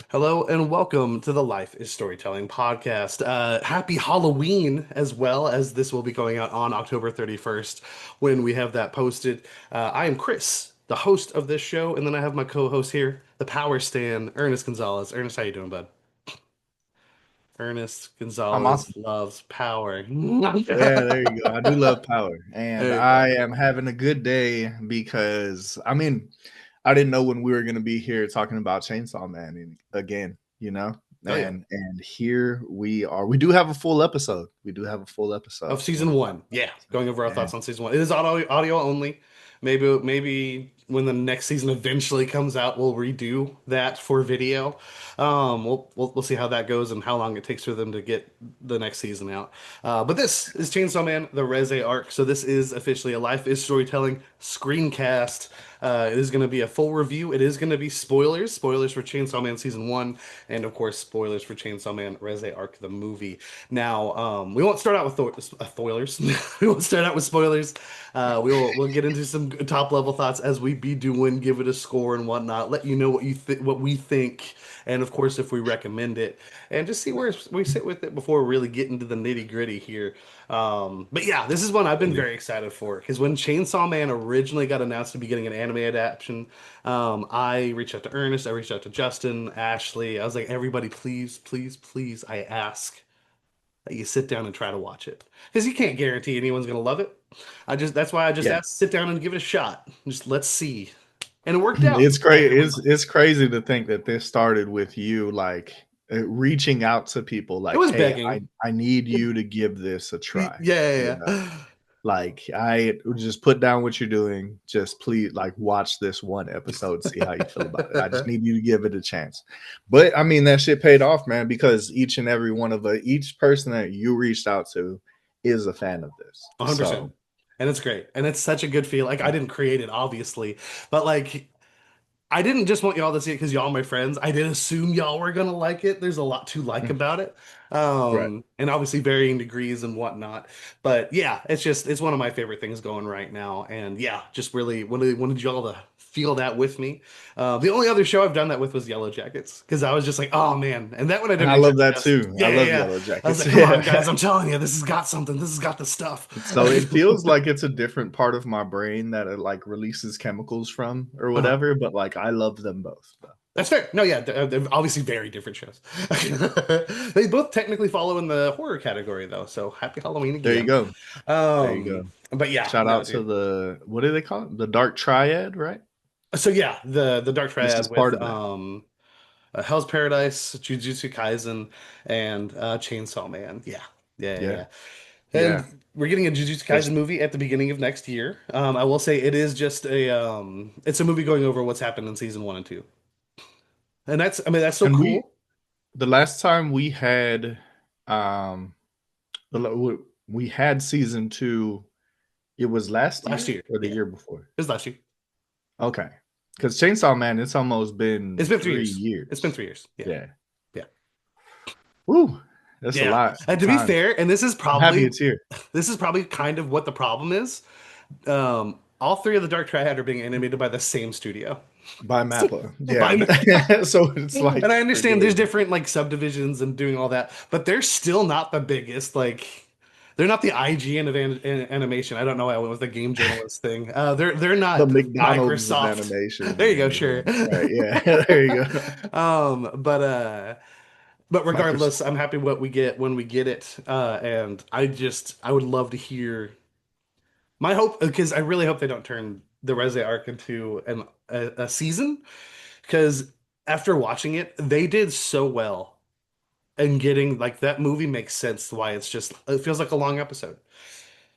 Hello and welcome to the Life is Storytelling podcast. Happy Halloween as well, as this will be going out on October 31st when we have that posted. I am Chris, the host of this show, and then I have my co-host here, the Power Stan, Ernest Gonzalez. Ernest, how you doing, bud? Ernest I'm Gonzalez awesome. loves power. Yeah, there you go. I do love power. And There you go. I am having a good day because I didn't know when we were gonna be here talking about Chainsaw Man again, you know? Oh yeah. And here we are. We do have a full episode. We do have a full episode Of when season we one. Yeah, going over our and thoughts on season one. It is audio only. Maybe when the next season eventually comes out, we'll redo that for video. We'll see how that goes and how long it takes for them to get the next season out. But this is Chainsaw Man, the Reze arc. So this is officially a Life is Storytelling screencast. It is going to be a full review. It is going to be spoilers for Chainsaw Man season one, and of course spoilers for Chainsaw Man Reze arc the movie. Now, we won't start out with spoilers. We won't start out with spoilers. We'll get into some top level thoughts as we be doing, give it a score and whatnot. Let you know what we think, and of course if we recommend it, and just see where we sit with it before we really get into the nitty gritty here. But yeah, this is one I've been very excited for because when Chainsaw Man originally got announced to be getting an anime adaptation, I reached out to Ernest, I reached out to Justin, Ashley. I was like, everybody, please, please, please, I ask that you sit down and try to watch it because you can't guarantee anyone's gonna love it. That's why I just yeah. asked sit down and give it a shot. Just let's see, and it worked out. It's Like great. It's crazy to think that this started with you like reaching out to people it like, was "Hey, begging. I need you to give this a Yeah, try." You yeah, know? yeah. Like, I just put down what you're doing. Just please, like, watch this one episode, see how you feel about it. I just need you to give it a chance. But I mean, that shit paid off, man, because each and every one of each person that you reached out to is a fan of this. 100%. So, And it's great. And it's such a good feel. Like I didn't create it, obviously, but like I didn't just want y'all to see it because y'all are my friends. I did assume y'all were gonna like it. There's a lot to like about it. right. And obviously varying degrees and whatnot. But yeah, it's one of my favorite things going right now. And yeah, just really wanted y'all to feel that with me. The only other show I've done that with was Yellow Jackets because I was just like, oh man. And that one I And didn't I reach out love to that Justin. too. I Yeah, yeah, love yeah. Yellow I was Jackets. like, come on, guys, Yeah. I'm telling you, this has got something. This has got the stuff. So it feels like it's a different part of my brain that it like releases chemicals from or Uh-huh. whatever, but like I love them both. Though. That's fair. No, yeah, they're obviously very different shows. They both technically follow in the horror category, though. So happy Halloween There you again. go. There you go. But yeah, Shout no, out to dude. the what do they call it? The Dark Triad, right? So yeah, the Dark This is Triad part with of that. Hell's Paradise, Jujutsu Kaisen, and Chainsaw Man. Yeah, yeah, yeah, Yeah. yeah. Yeah. And we're getting a Jujutsu Yes. Kaisen movie at the beginning of next year. I will say it is just it's a movie going over what's happened in season one and two, and I mean, that's so And we cool. the last time we had um we had season 2, it was last Last year year, or the yeah, it year before? was last year. Okay. Cuz Chainsaw Man it's almost It's been been 3 3 years. It's been years. 3 years. Yeah. Yeah. Yeah. Woo. That's a Yeah. lot And of to be time. fair, and I'm happy it's here. this is probably kind of what the problem is. All three of the Dark Triad are being animated by the same studio. By Mappa. By Yeah. me. So it's And like I understand there's freaking different like subdivisions and doing all that, but they're still not the biggest. Like they're not the IGN of animation. I don't know why I went with the game journalist thing. They're the not McDonald's of Microsoft. There animation you go, and sure. right, yeah. There you go. But regardless, Microsoft. I'm happy what we get when we get it. And I would love to hear my hope because I really hope they don't turn the Reze arc into a season because after watching it, they did so well and getting like that movie makes sense why it feels like a long episode.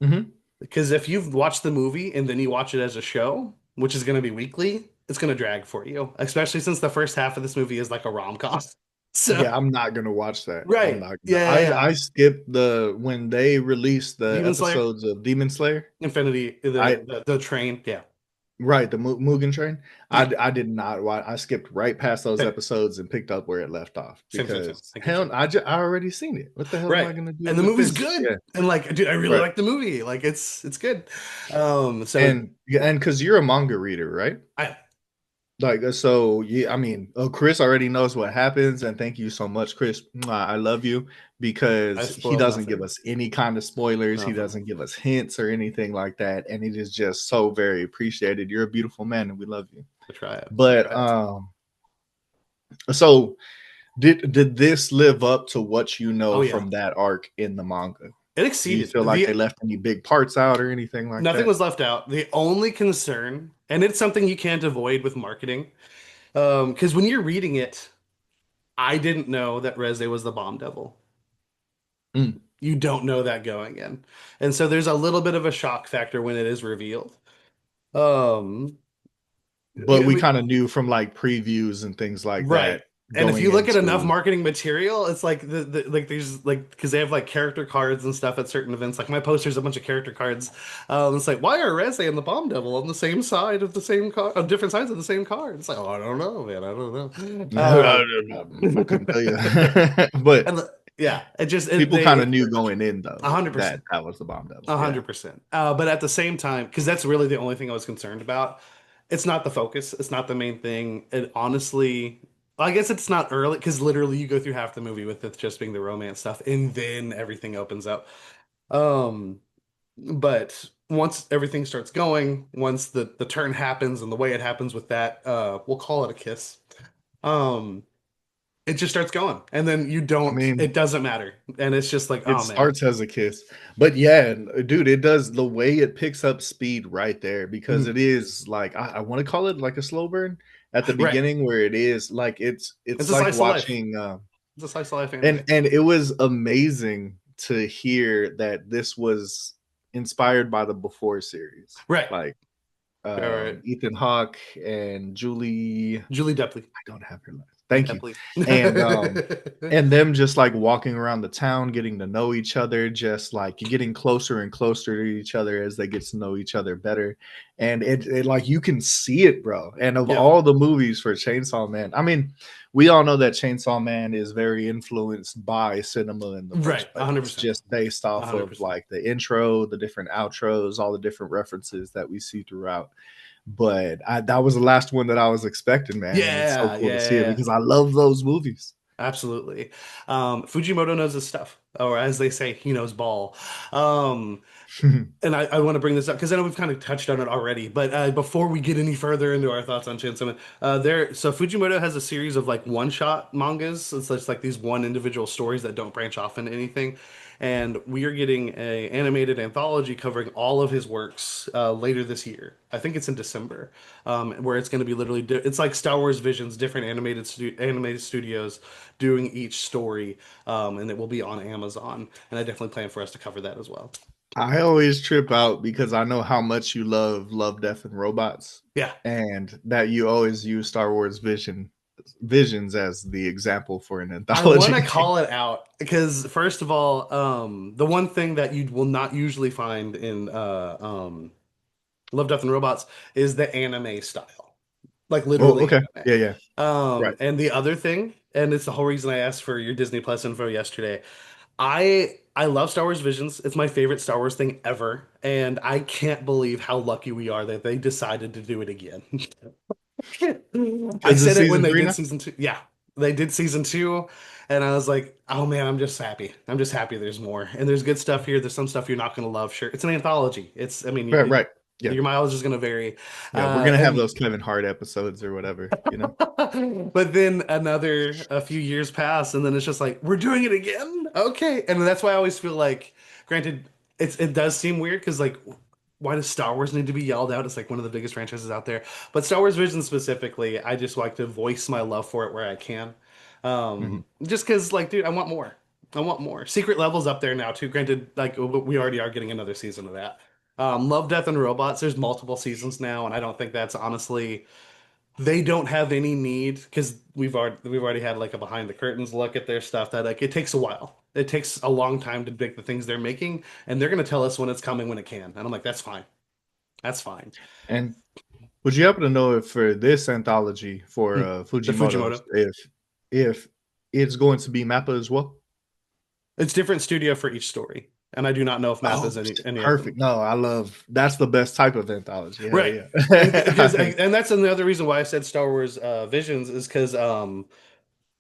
Mhm. Because if you've watched the movie and then you watch it as a show, which is going to be weekly, it's going to drag for you, especially since the first half of this movie is like a rom-com. So, Yeah, I'm not gonna watch that. I'm right. not gonna Yeah, yeah, yeah. I skipped when they released the Demon Slayer, episodes of Demon Slayer. Infinity, I the train. Yeah. right, the Mugen Train. Yeah. I did not watch. I skipped right past those Same, episodes and picked up where it left off same. because Thank you, hell, sir. I already seen it. What the hell am Right. I gonna do And the with movie's this? good. Yeah, And like, dude, I really right. like the movie. Like it's good. So And yeah, and because you're a manga reader, right? I Like so, yeah. I mean, Chris already knows what happens, and thank you so much, Chris. Mwah, I love you I because he spoiled doesn't give nothing. us any kind of spoilers. He Nothing. doesn't give us hints or anything like that, and it is just so very appreciated. You're a beautiful man, and we love you. I try it. I But try it. so did this live up to what you Oh know yeah. from that arc in the manga? It Do you exceeded feel like they the left any big parts out or anything like nothing that? was left out. The only concern, and it's something you can't avoid with marketing, because when you're reading it, I didn't know that Reze was the bomb devil. Mm. You don't know that going in. And so there's a little bit of a shock factor when it is revealed. Um, But we kind of knew from like previews and things like right. that And if going you look at enough into. marketing material, it's like like these like because they have like character cards and stuff at certain events. Like my poster's a bunch of character cards. It's like why are Reze and the Bomb Devil on the same side of the same card, on different sides of the same card? It's like oh I don't know, man, I don't know. I couldn't tell you, but Yeah, it just people kind of they knew going in though that 100%. that was the bomb devil. A Yeah, hundred percent. But at the same time, because that's really the only thing I was concerned about. It's not the focus. It's not the main thing. And honestly, I guess it's not early because literally you go through half the movie with it just being the romance stuff, and then everything opens up. Um, but once everything starts going, once the turn happens and the way it happens with that, we'll call it a kiss. Um, it just starts going, and then you I don't. mean, It doesn't matter, and it's just like, it oh man, starts as a kiss, but yeah, dude, it does the way it picks up speed right there because Mhm. it is like I want to call it like a slow burn at the Right. beginning where it is like It's it's a like slice of life. watching. It's a slice of life And anime. it was amazing to hear that this was inspired by the Before series, Right. like All right. Ethan Hawke and Julie. Julie Depley. I don't have her last. Thank you. Depley. And and them just like walking around the town, getting to know each other, just like getting closer and closer to each other as they get to know each other better. And it like you can see it, bro. And of Yeah. all the movies for Chainsaw Man, I mean, we all know that Chainsaw Man is very influenced by cinema in the Right. first place, 100%. just based off of 100%. like the intro, the different outros, all the different references that we see throughout. But that was the last one that I was expecting, man, and it's so Yeah. cool to see it Yeah. because I love those movies. Absolutely. Fujimoto knows his stuff, or as they say, he knows ball. Um, and I want to bring this up because I know we've kind of touched on it already, but before we get any further into our thoughts on Chainsaw Man, so Fujimoto has a series of like one-shot mangas. It's just like these one individual stories that don't branch off into anything. And we are getting a animated anthology covering all of his works later this year. I think it's in December, where it's going to be literally it's like Star Wars Visions, different animated studios doing each story, and it will be on Amazon. And I definitely plan for us to cover that as well. I always trip out because I know how much you love, Death and Robots, Yeah. and that you always use Star Wars Visions as the example for an I want to anthology. call it out because first of all, the one thing that you will not usually find in Love, Death, and Robots is the anime style, like Oh, literally okay, anime. yeah, yeah, right. And the other thing, and it's the whole reason I asked for your Disney Plus info yesterday. I love Star Wars Visions. It's my favorite Star Wars thing ever, and I can't believe how lucky we are that they decided to do it again. I Because it's said it when season they three did now. season two. Yeah, they did season two, and I was like, oh man, I'm just happy. I'm just happy there's more. And there's good stuff here. There's some stuff you're not going to love. Sure. It's an anthology. It's, I mean, Right, right. Yeah, your mileage is going to vary. yeah. We're gonna have And those Kevin Hart episodes or whatever, you know. but then a few years pass, and then it's just like, we're doing it again? Okay. And that's why I always feel like, granted, it does seem weird because like why does Star Wars need to be yelled out? It's like one of the biggest franchises out there. But Star Wars Vision specifically, I just like to voice my love for it where I can. Mhm. Just because, like, dude, I want more. I want more. Secret Level's up there now too. Granted, like we already are getting another season of that. Love, Death, and Robots. There's multiple seasons now, and I don't think that's honestly they don't have any need because we've already had like a behind the curtains look at their stuff that like it takes a while. It takes a long time to make the things they're making, and they're gonna tell us when it's coming when it can. And I'm like, that's fine. That's fine. And would you happen to know if for this anthology for The Fujimoto's, Fujimoto. if it's going to be Mappa as well? It's different studio for each story. and I do not know if math Oh, is any of them. perfect. No, I love that's the best type of anthology. Hell Right. yeah. And because and that's another reason why I said Star Wars Visions is because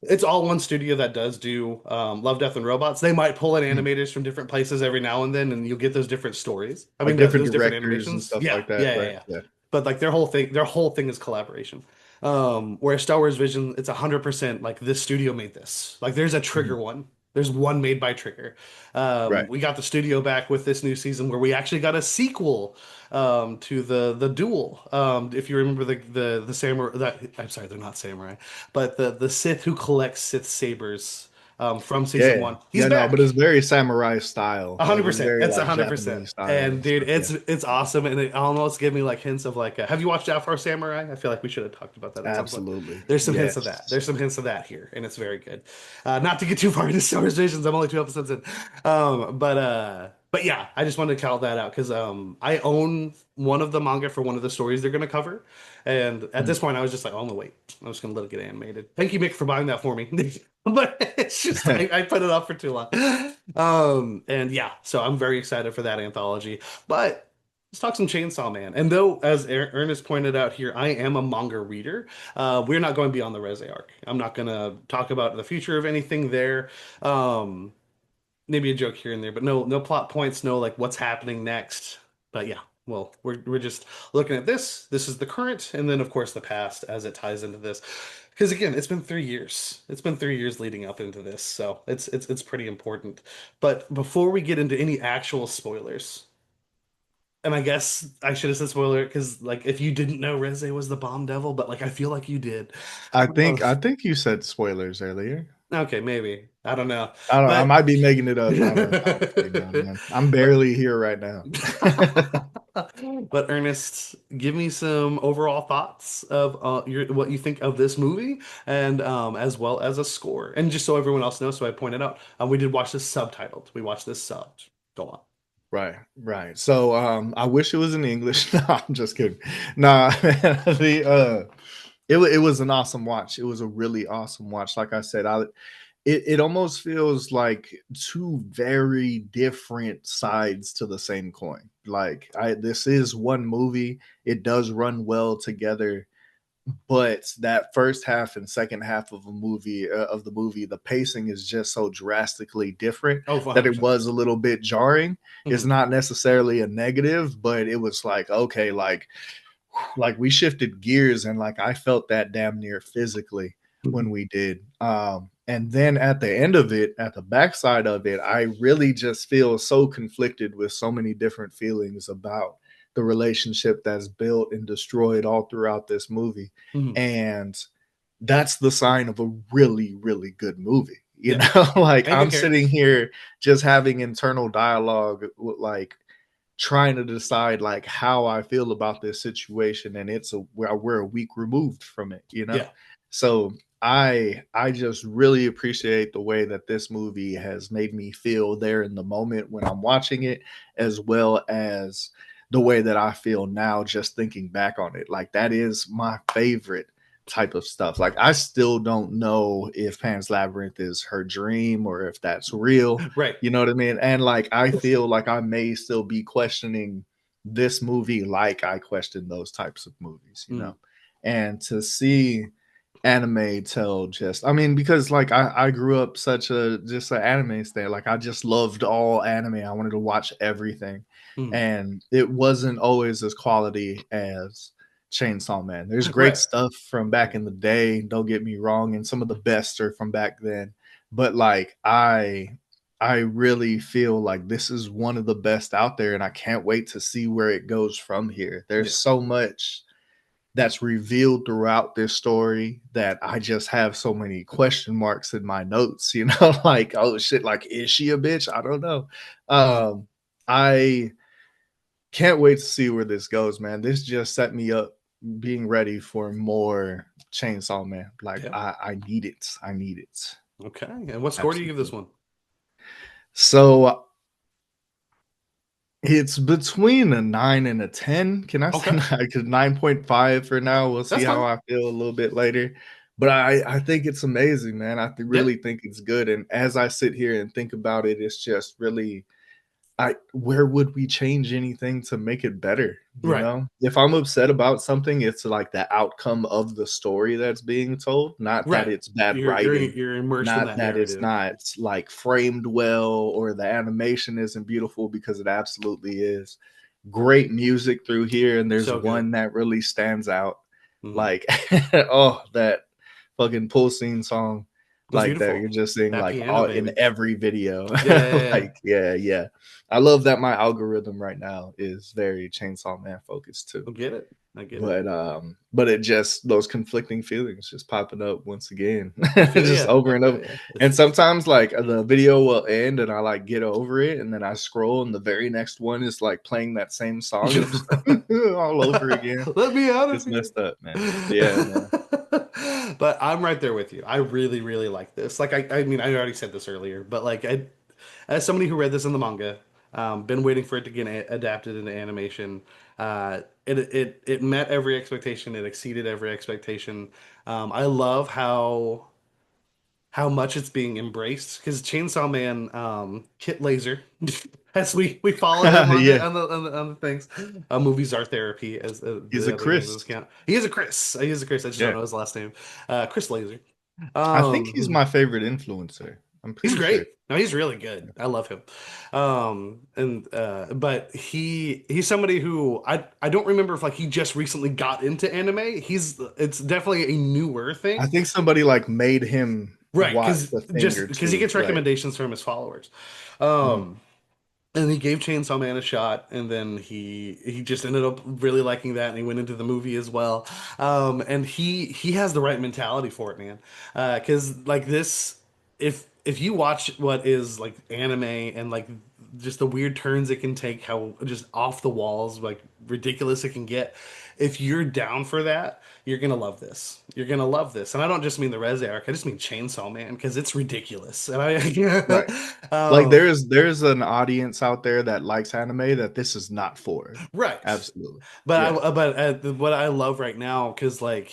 it's all one studio that does do Love, Death, and Robots. They might pull in animators from different places every now and then, and you'll get those different stories. I Like mean, different those different directors and animations. stuff Yeah, like that, yeah, yeah, right? yeah. Yeah. But like their whole thing is collaboration. Whereas Star Wars Vision, it's 100% like this studio made this. Like there's a Mhm. Trigger one. There's one made by Trigger. Right. We got the studio back with this new season where we actually got a sequel to the Duel. If you remember the samurai that I'm sorry, they're not samurai, but the Sith who collects Sith sabers from season Yeah. one. He's Yeah, no, but back. it's very samurai style. A hundred Like it's percent. very It's a like hundred percent. Japanese style And and dude, stuff. Yeah. it's awesome, and it almost gave me like hints of like, have you watched Afro Samurai? I feel like we should have talked about that at some point. Absolutely. There's some hints of that. Yes. There's some hints of that here, and it's very good. Not to get too far into Star Wars Visions, I'm only 2 episodes in. But yeah, I just wanted to call that out because I own one of the manga for one of the stories they're going to cover, and at Mhm. this point, I was just like, oh, I'm gonna wait. I'm just gonna let it get animated. Thank you, Mick, for buying that for me. But it's just I put it off for too long. And yeah, so I'm very excited for that anthology. But let's talk some Chainsaw Man. And though, as Ernest pointed out here, I am a manga reader. We're not going beyond the Reze arc. I'm not gonna talk about the future of anything there. Um, Maybe a joke here and there, but no plot points, no like what's happening next. But yeah, well, we're just looking at this. This is the current, and then of course the past as it ties into this. Because again, it's been 3 years. It's been 3 years leading up into this, so it's pretty important. But before we get into any actual spoilers, and I guess I should have said spoiler because like if you didn't know Reze was the bomb devil, but like I feel like you did. Uh, I think you said spoilers earlier. okay, maybe I don't know, I don't I but might be making it up. I don't fully know, man. I'm but barely here right now. but Ernest, give me some overall thoughts of what you think of this movie, and as well as a score. And just so everyone else knows, so I pointed out, we did watch this subtitled. We watched this subbed. Go on. Right, right. So I wish it was in English. No, I'm just kidding. Nah, it was an awesome watch. It was a really awesome watch. Like I said, it almost feels like two very different sides to the same coin. Like I this is one movie. It does run well together, but that first half and second half of a movie of the movie, the pacing is just so drastically different Oh, that it 100%. was a little bit jarring. It's Hmm. not necessarily a negative, but it was like, okay, like we shifted gears, and like I felt that damn near physically when we did. And then at the end of it, at the backside of it, I really just feel so conflicted with so many different feelings about the relationship that's built and destroyed all throughout this movie. Hmm. And that's the sign of a really, really good movie. You Yeah. know, like And good I'm sitting characters. here just having internal dialogue with like trying to decide like how I feel about this situation, and we're a week removed from it, you know. Yeah. So I just really appreciate the way that this movie has made me feel there in the moment when I'm watching it, as well as the way that I feel now just thinking back on it. Like that is my favorite type of stuff. Like I still don't know if Pan's Labyrinth is her dream or if that's real. Right. You know what I mean? And like I feel like I may still be questioning this movie like I question those types of movies, you Mm. know. And to see anime tell just I mean, because like I grew up such a just an anime stan. Like I just loved all anime. I wanted to watch everything. Mm. And it wasn't always as quality as Chainsaw Man. There's great Right. stuff from back in the day, don't get me wrong, and some of the best are from back then. But like I really feel like this is one of the best out there, and I can't wait to see where it goes from here. There's Yeah. so much that's revealed throughout this story that I just have so many question marks in my notes, you know, like, oh shit, like, is she a bitch? I don't know. I can't wait to see where this goes, man. This just set me up being ready for more Chainsaw Man. Like, Yeah. I need it. I need it. Okay. And what score do you give this Absolutely. one? So it's between a 9 and a 10. Can I say Okay. 9? Because 9.5 for now. We'll see That's how fine. I feel a little bit later. But I think it's amazing, man. Yeah. Really think it's good. And as I sit here and think about it, it's just really I where would we change anything to make it better? You Right. know, if I'm upset about something, it's like the outcome of the story that's being told, not that Right. it's bad You're writing, you're immersed in not that that it's narrative. not like framed well or the animation isn't beautiful because it absolutely is. Great music through here, and there's So good. one that really stands out. Hmm. Like, oh, that fucking pulsing song, It's like that beautiful. you're just seeing That like piano, all in baby. every video. Yeah, yeah, yeah, yeah. Like, yeah, yeah. I love that my algorithm right now is very Chainsaw Man focused too. I get it. I get it. But it just those conflicting feelings just popping up once again, I feel just yeah. I over and feel over. yeah. And sometimes like the video will end and I like get over it, and then I scroll and the very next one is like playing that same song, and I'm just all over again. Let me out of It's here. messed up, man. Yeah, man. But I'm right there with you. I really, really like this. Like, I mean, I already said this earlier, but like, as somebody who read this in the manga, been waiting for it to get adapted into animation. It met every expectation. It exceeded every expectation. I love how much it's being embraced because Chainsaw Man, Kit Laser, as we follow him on Yeah, the things. Movies are therapy, as he's the a other things Chris. as count. He is a Chris. He is a Chris. I just don't Yeah, know his last name. Chris Laser. I think he's Um, my favorite influencer. I'm he's pretty sure. great. No, he's really good. I love him. And but he's somebody who I don't remember if like he just recently got into anime. It's definitely a newer I thing. think somebody like made him Right, watch a thing or because he two. gets Right. recommendations from his followers. Mhm. And he gave Chainsaw Man a shot, and then he just ended up really liking that, and he went into the movie as well. And he has the right mentality for it, man. Because like this, if you watch what is like anime and like just the weird turns it can take, how just off the walls, like ridiculous it can get. If you're down for that, you're gonna love this. You're gonna love this, and I don't just mean the Reze arc. I just mean Chainsaw Man because it's ridiculous. And Right. Like there's an audience out there that likes anime that this is not for. right. Absolutely. But Yeah. what I love right now because like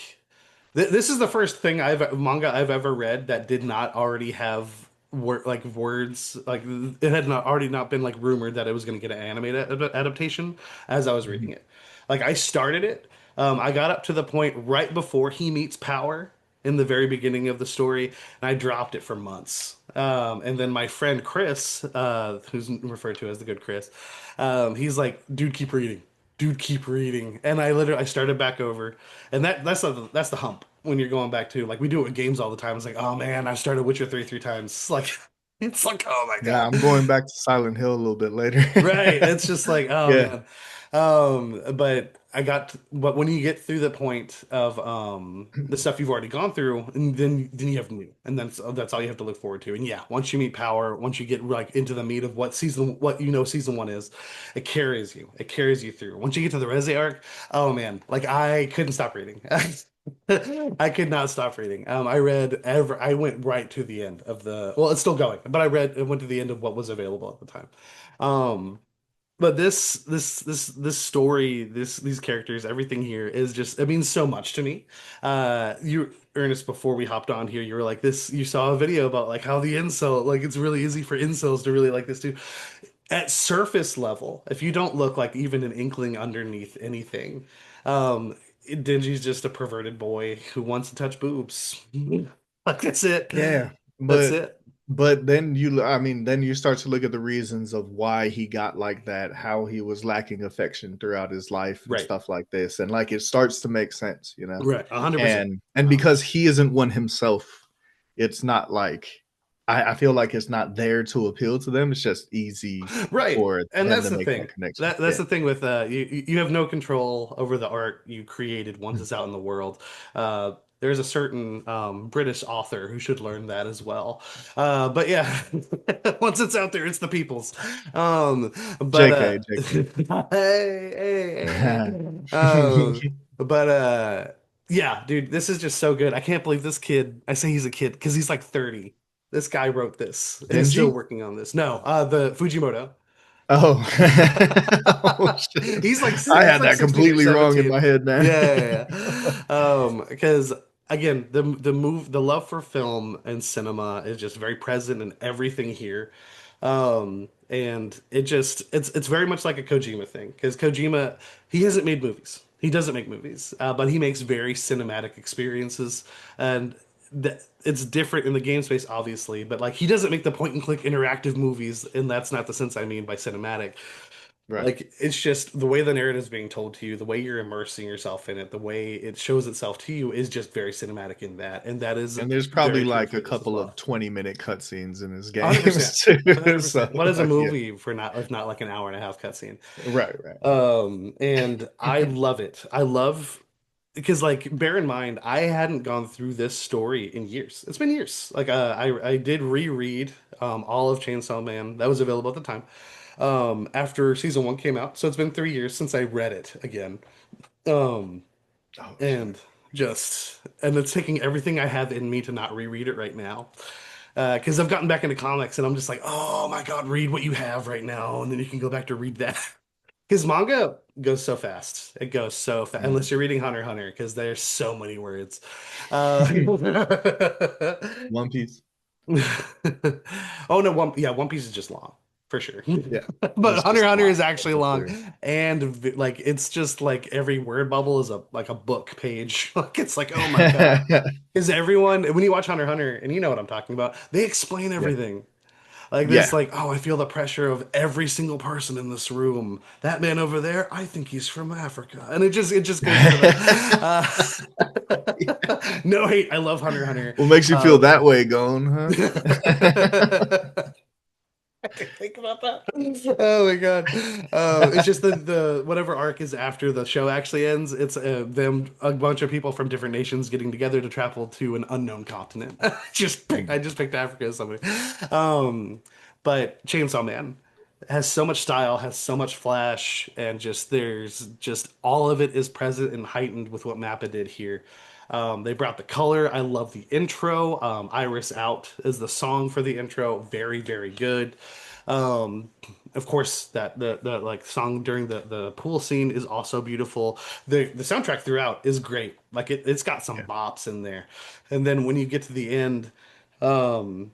this is the first thing I've manga I've ever read that did not already have like words like it had not already not been like rumored that it was going to get an animated adaptation as I was Mhm. reading it. Like I started it, I got up to the point right before he meets Power in the very beginning of the story, and I dropped it for months. And then my friend Chris, who's referred to as the good Chris, he's like, "Dude, keep reading. Dude, keep reading." And I started back over, and that's the hump when you're going back to like we do it with games all the time. It's like, oh man, I started Witcher 3 3 times. Like, it's like, oh my Yeah, god. I'm going back to Silent Hill a little bit later. Right. It's just like, oh Yeah. man. But when you get through the point of the stuff you've already gone through, and then you have new, and that's all you have to look forward to. And yeah, once you meet Power, once you get like into the meat of what season one is, it carries you. It carries you through. Once you get to the Reze arc, oh man, like I couldn't stop reading. I could not stop reading. I went right to the end of well, it's still going, but I went to the end of what was available at the time. Um, but this story, these characters, everything here is just it means so much to me. Ernest, before we hopped on here, you were like this. You saw a video about like how the incel, like it's really easy for incels to really like this too. At surface level, if you don't look like even an inkling underneath anything, um, Denji's just a perverted boy who wants to touch boobs. Like that's it. Yeah. That's But it. then I mean, then you start to look at the reasons of why he got like that, how he was lacking affection throughout his life and Right. stuff like this. And like it starts to make sense, you know. Right. 100%. And because he isn't one himself, it's not like I feel like it's not there to appeal to them. It's just easy Right. for And them that's to the make thing. that connection. That's Yeah. the thing with you have no control over the art you created once it's out in the world. There's a certain British author who should learn that as well. But yeah, once it's out there, it's the people's. But JK, JK. hey. But yeah, dude, this is just so good. I can't believe this kid. I say he's a kid because he's like 30. This guy wrote this and is still Denji? working on this. No, the Fujimoto. Oh. Oh shit. I He's had like that 16 or completely wrong in 17. my head, man. Because again, the love for film and cinema is just very present in everything here. And it's very much like a Kojima thing because Kojima, he hasn't made movies. He doesn't make movies, but he makes very cinematic experiences, and it's different in the game space, obviously. But like, he doesn't make the point and click interactive movies, and that's not the sense I mean by cinematic. Right. Like, it's just the way the narrative is being told to you, the way you're immersing yourself in it, the way it shows itself to you is just very cinematic in that, and that is And there's probably very true like for a this as couple well. of 20-minute cutscenes in his 100%. games too. So 100%. What is a yeah. movie for not if not like an hour and a half cutscene? Right, right. And I love it. I love because like bear in mind, I hadn't gone through this story in years. It's been years. Like I did reread all of Chainsaw Man that was available at the time. After season one came out. So it's been 3 years since I read it again. Um Oh shit. and and it's taking everything I have in me to not reread it right now. Because I've gotten back into comics and I'm just like, oh my God, read what you have right now, and then you can go back to read that. Because manga goes so fast. It goes so fast, Mm. unless you're reading Hunter x Hunter, because there's so many words. Uh, One Piece. oh no, One Piece is just long for sure. Yeah. But It's Hunter just x a Hunter lot is actually to long, clear. and like it's just like every word bubble is a like a book page. Like it's like oh my God, because everyone when you watch Hunter x Hunter and you know what I'm talking about, they explain Yeah. everything. Like this, Yeah. like, oh, I feel the pressure of every single person in this room. That man over there, I think he's from Africa, and it just goes into the. No hate, I love Hunter x Hunter. What makes you feel Uh, that way, going, huh? I didn't think about that. Oh my God. It's just the whatever arc is after the show actually ends. It's them a bunch of people from different nations getting together to travel to an unknown continent. I Mm. just picked Africa as somebody. Um, but Chainsaw Man has so much style, has so much flash, and just there's just all of it is present and heightened with what Mappa did here. They brought the color. I love the intro. Iris Out is the song for the intro. Very, very good. Um, of course, that the like song during the pool scene is also beautiful. The soundtrack throughout is great. Like it's got some Yeah. bops in there. And then when you get to the end, um,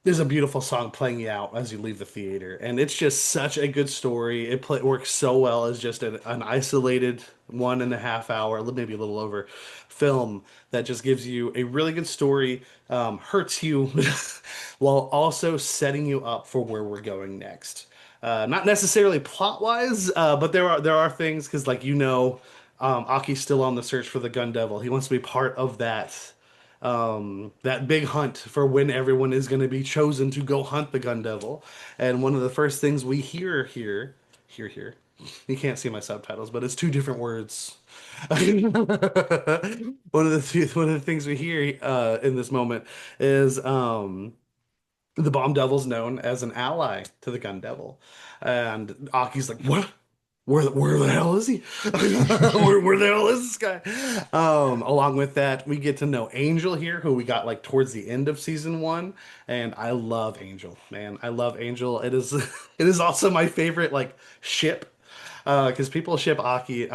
there's a beautiful song playing you out as you leave the theater, and it's just such a good story. Works so well as just an isolated 1.5 hour, maybe a little over, film that just gives you a really good story, hurts you, while also setting you up for where we're going next. Not necessarily plot wise, but there are things because Aki's still on the search for the Gun Devil. He wants to be part of that big hunt for when everyone is going to be chosen to go hunt the gun devil. And one of the first things we hear, you can't see my subtitles, but it's two different words. One of the things we hear in this moment is the bomb devil's known as an ally to the gun devil, and Aki's like, what? Where the hell is he? Where the hell is this guy? Along with that, we get to know Angel here, who we got like towards the end of season one, and I love Angel, man. I love Angel. It is it is also my favorite like ship. Because people ship Aki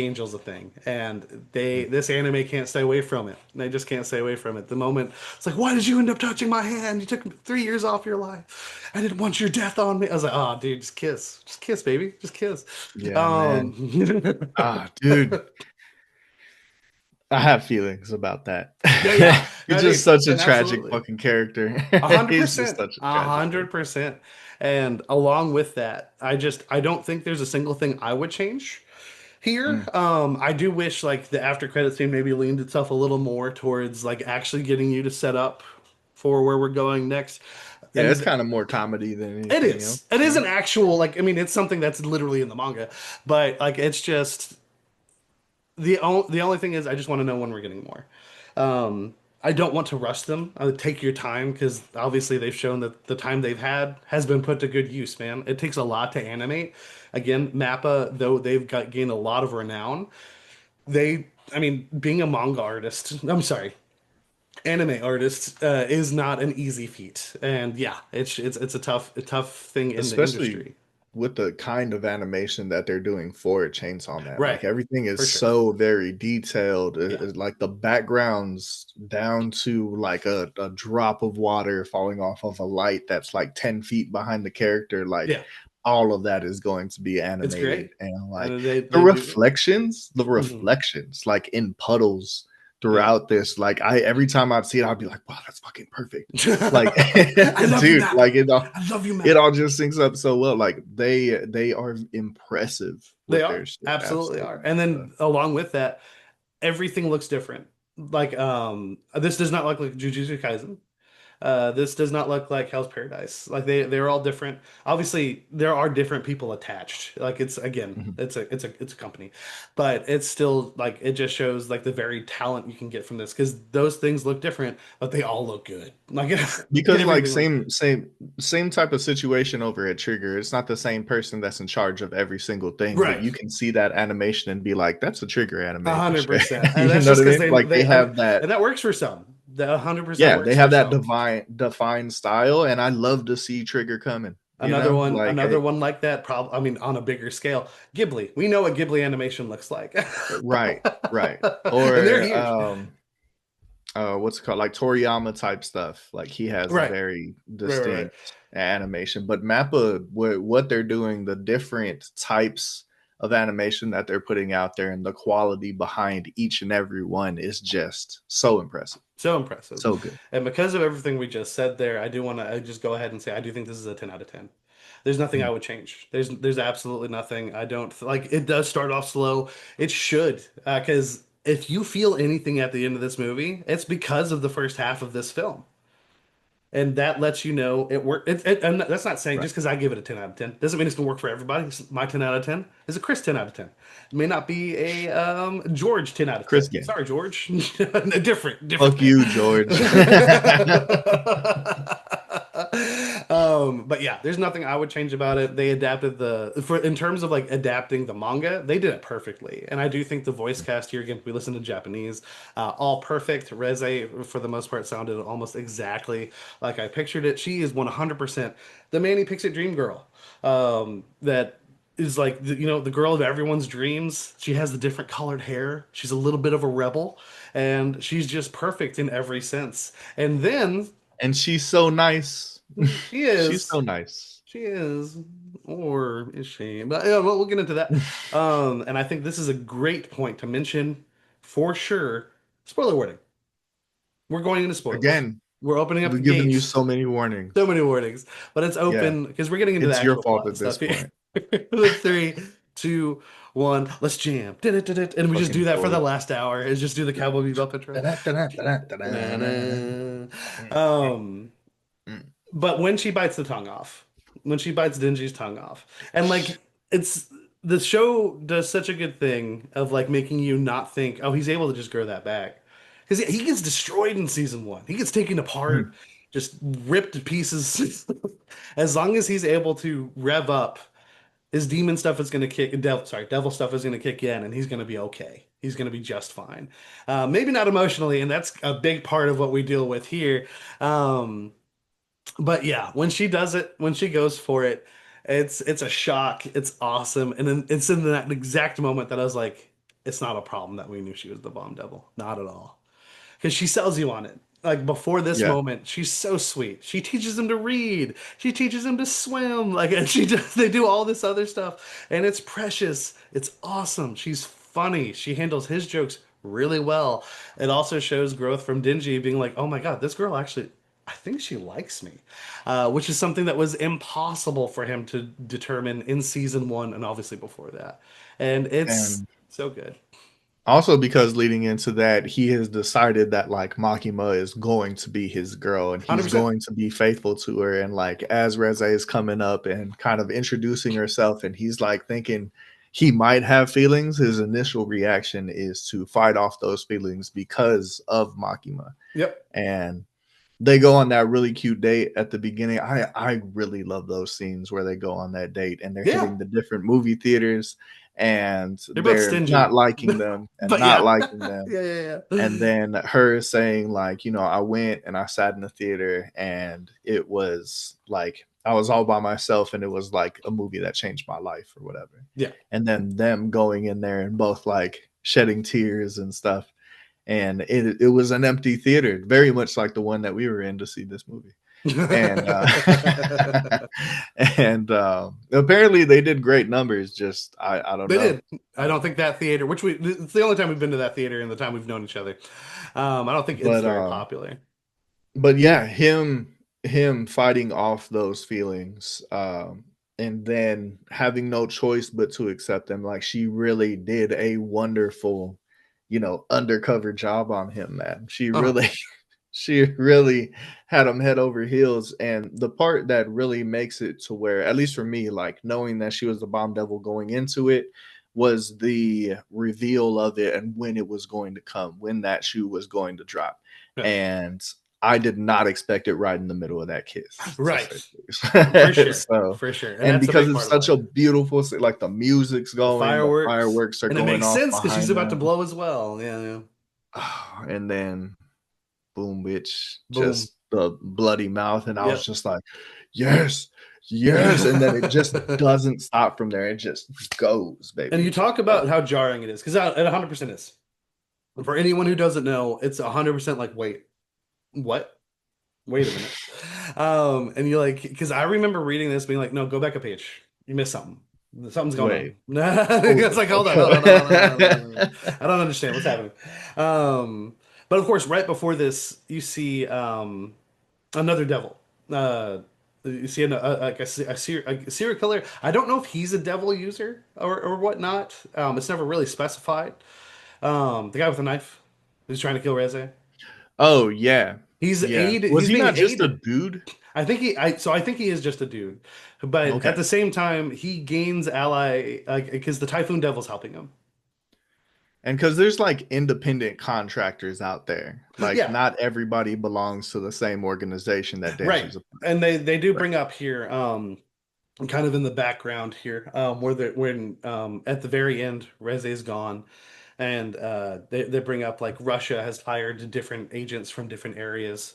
Angel's a thing, and this anime can't stay away from it. They just can't stay away from it. The moment it's like, why did you end up touching my hand? You took 3 years off your life. I didn't want your death on me. I was like, oh, dude, just kiss, baby, just kiss. Yeah, man. Um, Ah, dude, I have feelings about that. yeah, yeah, He's no, just dude, such a and tragic absolutely, fucking character. a hundred He's just percent, such a a tragic hundred character. percent. And along with that, I don't think there's a single thing I would change here. Mm. I do wish like the after credit scene maybe leaned itself a little more towards like actually getting you to set up for where we're going next. Yeah, it's And kind of more comedy than it anything else. is. It is Yeah. an actual like I mean it's something that's literally in the manga, but like it's just the only thing is I just want to know when we're getting more. I don't want to rush them. I would take your time because obviously they've shown that the time they've had has been put to good use, man. It takes a lot to animate. Again, Mappa, though gained a lot of renown, I mean, being a manga artist, I'm sorry, anime artist, is not an easy feat. And yeah, it's a tough thing in the Especially industry. with the kind of animation that they're doing for Chainsaw Man. Right. Like everything is For sure. so very detailed. Yeah. It's like the backgrounds down to like a drop of water falling off of a light that's like 10 feet behind the character. Like Yeah. all of that is going to be It's animated. great. And like And the they do. Mhm. reflections, like in puddles Yeah. throughout this, like every time I'd see it, I'd be like, wow, that's fucking perfect. Like, I love you, dude, Map. like I love you, it Map. all just syncs up so well. Like they are impressive They with are. their shit. Absolutely are. Absolutely. And So, then along with that, everything looks different. Like this does not look like Jujutsu Kaisen. This does not look like Hell's Paradise. Like they're all different. Obviously, there are different people attached. Like it's again, mhm. it's a company, but it's still like it just shows like the very talent you can get from this because those things look different, but they all look good. Like Because like everything looks good. same type of situation over at Trigger. It's not the same person that's in charge of every single thing, but Right. you can see that animation and be like, that's a Trigger anime for sure. 100%. And You that's know what just I because mean? Like they have that. and that works for some. That 100% Yeah, they works for have that some. defined style, and I love to see Trigger coming. You know, like Another one like that, I mean, on a bigger scale, Ghibli. We know what Ghibli animation looks like. right, right, And they're or huge. what's it called, like Toriyama type stuff. Like he has a Right. very Right. distinct animation. But Mappa, what they're doing, the different types of animation that they're putting out there, and the quality behind each and every one is just so impressive, So impressive. so good. And because of everything we just said there, I do want to just go ahead and say I do think this is a 10 out of 10. There's nothing I Mm. would change. There's absolutely nothing. I don't like it does start off slow. It should because if you feel anything at the end of this movie, it's because of the first half of this film. And that lets you know it worked. And that's not saying Right, just because I give it a 10 out of 10 doesn't mean it's gonna work for everybody. My 10 out of 10 is a Chris 10 out of 10. It may not be a George 10 out of Chris 10. game. Sorry, George. Different Fuck pen. you, George. But yeah, there's nothing I would change about it. They adapted for in terms of like adapting the manga, they did it perfectly. And I do think the voice cast here again, we listen to Japanese, all perfect. Reze for the most part sounded almost exactly like I pictured it. She is 100% the Manny Pixit dream girl. That is like the girl of everyone's dreams. She has the different colored hair. She's a little bit of a rebel, and she's just perfect in every sense. And then And she's so nice. she She's is, so nice. she is, or is she? But yeah, we'll get into that. And I think this is a great point to mention for sure. Spoiler warning. We're going into spoilers. Again, We're opening up we're the giving you gates. so many warnings. So many warnings, but it's Yeah, open because we're getting into the it's your actual fault plot and at this stuff here. point. With three, two, one, let's jam. And we just do Fucking that for the George. last hour. Is just do the Cowboy Bebop intro. Na-na. But when she bites the tongue off, when she bites Dingy's tongue off, and like it's the show does such a good thing of like making you not think, oh, he's able to just grow that back. Because he gets destroyed in season one. He gets taken apart, just ripped to pieces. As long as he's able to rev up, his demon stuff is going to devil stuff is going to kick in, and he's going to be okay. He's going to be just fine. Maybe not emotionally, and that's a big part of what we deal with here. Um, but yeah, when she does it, when she goes for it, it's a shock. It's awesome, and then it's in that exact moment that I was like, it's not a problem that we knew she was the bomb devil, not at all, because she sells you on it. Like before this Yeah, moment, she's so sweet. She teaches him to read. She teaches him to swim. Like, and they do all this other stuff, and it's precious. It's awesome. She's funny. She handles his jokes really well. It also shows growth from Dingy being like, oh my God, this girl actually, I think she likes me, which is something that was impossible for him to determine in season one and obviously before that. And it's and so good. also because leading into that, he has decided that like Makima is going to be his girl, and he's 100%. going to be faithful to her. And like as Reze is coming up and kind of introducing herself, and he's like thinking he might have feelings, his initial reaction is to fight off those feelings because of Makima. Yep. And they go on that really cute date at the beginning. I really love those scenes where they go on that date and they're Yeah. hitting the different movie theaters and They're both they're not stingy. liking them and But not yeah. liking them. Yeah, yeah, yeah. And then her saying like, I went and I sat in the theater and it was like I was all by myself, and it was like a movie that changed my life or whatever. Yeah. And then them going in there and both like shedding tears and stuff, and it was an empty theater, very much like the one that we were in to see this movie. And and apparently they did great numbers. Just I don't They know. did. I don't think that theater, which it's the only time we've been to that theater in the time we've known each other. I don't think it's But very popular. yeah, him fighting off those feelings, and then having no choice but to accept them. Like she really did a wonderful, undercover job on him, man. She Uh-huh. really she really had him head over heels. And the part that really makes it to where, at least for me, like knowing that she was the bomb devil going into it, was the reveal of it and when it was going to come, when that shoe was going to drop. Yeah. And I did not expect it right in the middle of that kiss, to Right. say For the least. sure. So, For sure. And and that's a because big it's part of such why. a beautiful, like the music's The going, the fireworks. fireworks are And it going makes off sense because she's behind about to them. blow as well. Yeah, yeah. And then boom, bitch, Boom. just the bloody mouth. And I was Yep. just like, yes, yes. And then it just doesn't stop from there. It just goes, And you baby. talk about how jarring it is, because it 100% is. For anyone who doesn't know, it's 100% like, wait, what? Wait a minute. And you're like, because I remember reading this being like, no, go back a page. You missed something. Something's going on. Wait. It's Oh, like, hold on, hold on, hold on, hold on, hold on, hold on. I don't understand what's happening. But of course, right before this, you see another devil. You see like a serial killer. I don't know if he's a devil user or whatnot. It's never really specified. The guy with the knife who's trying to kill Reze. oh yeah. He's Yeah. aid. Was He's he being not just a aided. dude? I think he is just a dude, but at Okay. the same time, he gains ally because the Typhoon Devil's helping him. And because there's like independent contractors out there, like Yeah, not everybody belongs to the same organization that right. Denji's a part And they do of. Right. bring up here, kind of in the background here, where when at the very end, Reze is gone, and they bring up like Russia has hired different agents from different areas,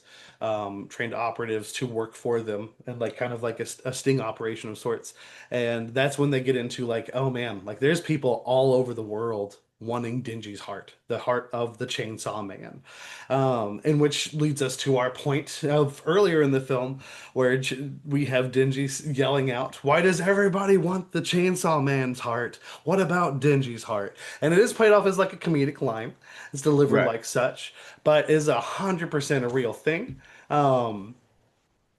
trained operatives to work for them, and like kind of like a sting operation of sorts. And that's when they get into like, oh man, like there's people all over the world wanting Dingy's heart, the heart of the Chainsaw Man, and which leads us to our point of earlier in the film where we have Dingy yelling out, "Why does everybody want the Chainsaw Man's heart? What about Dingy's heart?" And it is played off as like a comedic line. It's delivered Right. like such, but is 100% a real thing. Um,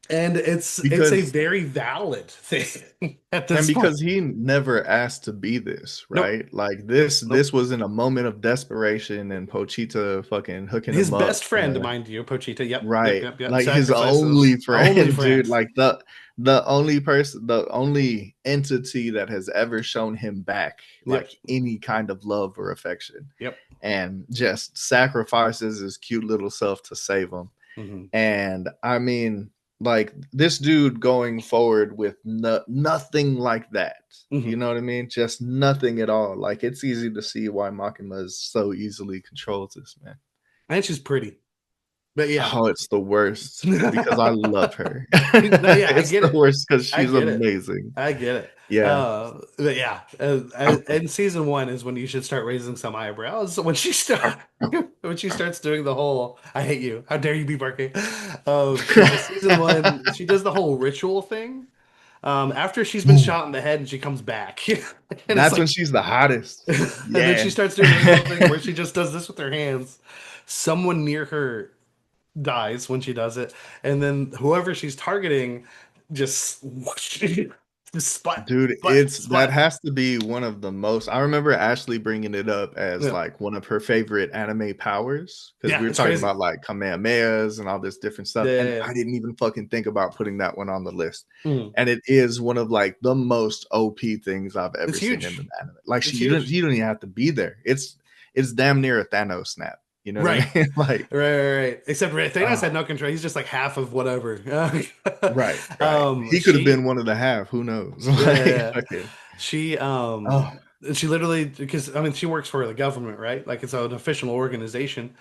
and it's a Because very valid thing at and this point. because he never asked to be this, Nope, right? Like this nope. was in a moment of desperation and Pochita fucking hooking His him up best friend, to, mind you, Pochita. Yep, yep, right. yep, yep. Like his Sacrifices. only Only friend, dude. friend. Like the only person, the only entity that has ever shown him back Yep, like any kind of love or affection, yep. and just sacrifices his cute little self to save him. Hmm. And I mean, like this dude going forward with nothing like that. You Hmm. know what I mean? Just nothing at all. Like it's easy to see why Makima is so easily controls this man. And she's pretty, but yeah. Oh, it's the worst because I No, love her. yeah, I It's get the it. worst because I she's get it. amazing. I get it. Yeah. But yeah, and season one is when you should start raising some eyebrows when she start when she starts doing the whole "I hate you, how dare you be barking," because season one she does the whole ritual thing. After she's been Boom. shot in the head and she comes back, and it's That's when like, she's the hottest. and then Yeah. she starts doing the ritual thing where she just does this with her hands. Someone near her dies when she does it, and then whoever she's targeting just whoosh, just splat, Dude, splat, it's that splat. has to be one of the most. I remember Ashley bringing it up as Yeah, like one of her favorite anime powers because yeah, we were it's talking crazy. about like Kamehamehas and all this different stuff, Yeah, and yeah, I didn't even fucking think about putting that one on the list. yeah. Mm. And it is one of like the most OP things I've It's ever seen in huge. the anime. Like It's you huge. don't even have to be there. It's damn near a Thanos snap. You know what Right. I mean? Like, Right. Except Thanos oh, had no control. He's just like half of whatever. right, right. He could have been She, one of the half. Who knows? yeah, yeah, Like, yeah. okay. She, Oh. she literally, because I mean, she works for the government, right? Like it's an official organization,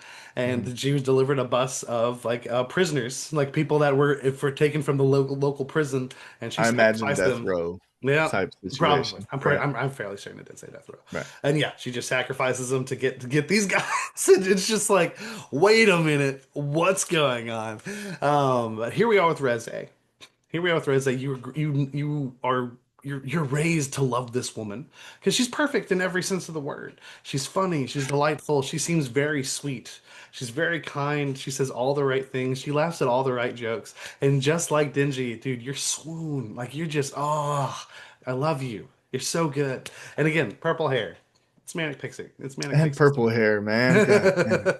Mhm. and she was delivered a bus of like prisoners, like people that were if were taken from the local prison, and she I imagine sacrificed death them. row Yeah, type probably. situation, right? I'm fairly certain it did say death row, Right. and yeah, she just sacrifices them to get these guys. And it's just like, wait a minute, what's going on? But here we are with Reze. Here we are with Reza. You are you're raised to love this woman because she's perfect in every sense of the word. She's funny. She's delightful. She seems very sweet. She's very kind. She says all the right things. She laughs at all the right jokes. And just like Dingy, dude, you're swoon. Like you're just I love you. You're so good. And again, purple hair. It's manic pixie. It's manic And pixie purple stuff. hair, man. God dang.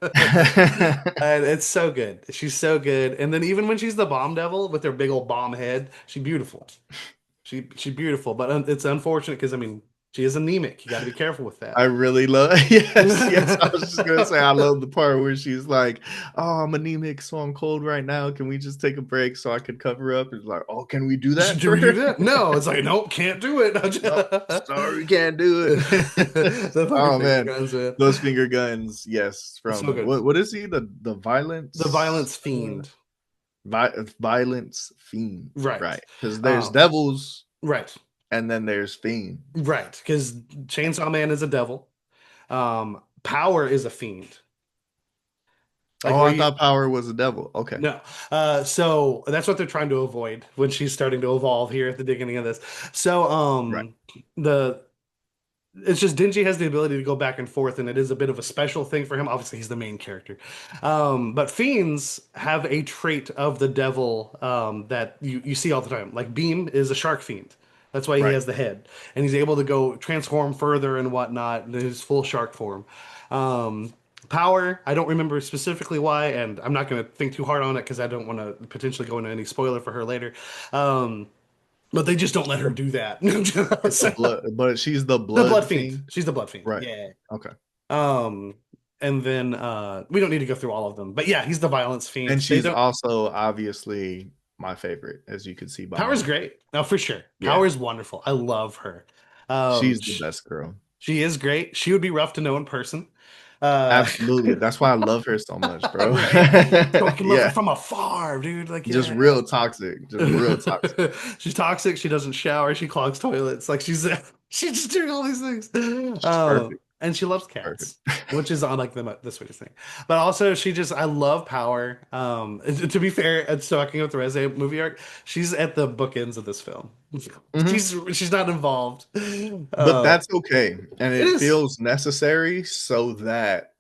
And it's so good. She's so good. And then even when she's the bomb devil with her big old bomb head, she's beautiful. She's beautiful, but it's unfortunate because I mean she is anemic. You got to be careful with I that. really love yes, yes. I was just gonna say I love the part where she's like, "Oh, I'm anemic, so I'm cold right now. Can we just take a break so I can cover up?" It's like, "Oh, can we do that Do for we do her?" that? No, it's like nope, can't do it. No, sorry, can't do it. The fucking Oh finger man, guns, man. those finger guns. Yes, It's so from good. what is he? The The violence, violence fiend. violence fiend, Right. right? Because there's Um. devils Right. and then there's fiend. Right. Because Chainsaw Man is a devil. Power is a fiend. Like Oh, where I you thought Power was a devil. Okay, no. So that's what they're trying to avoid when she's starting to evolve here at the beginning of this. So right, the it's just Dingy has the ability to go back and forth, and it is a bit of a special thing for him. Obviously, he's the main character. But fiends have a trait of the devil that you see all the time. Like Beam is a shark fiend. That's why he right. has the head, and he's able to go transform further and whatnot in his full shark form. Um, Power, I don't remember specifically why, and I'm not going to think too hard on it because I don't want to potentially go into any spoiler for her later. Um, but they just don't let her The do that. It's the So, blood, but she's the the Blood blood Fiend. fiend, She's the Blood Fiend. right? Yeah. Okay, Um, and then we don't need to go through all of them, but yeah, he's the Violence and Fiend. They she's don't. also obviously my favorite, as you can see by Power's name. great. No, for sure. Yeah, Power's wonderful. I love her. she's the Sh best girl. she is great. She would be rough to know in person. Uh, Absolutely, that's why I love her so much, bro. right. So I can love her Yeah, from afar, dude. Like, just yeah. real toxic, just real toxic. She's toxic. She doesn't shower. She clogs toilets. Like she's she's just doing all these things. She's perfect. And she loves She's perfect. cats, which is on like the sweetest thing. But also, she just I love Power. To be fair, and talking with the Reze movie arc, she's at the bookends of this film. Mhm. She's not involved. But Uh, that's okay, and it it is feels necessary so that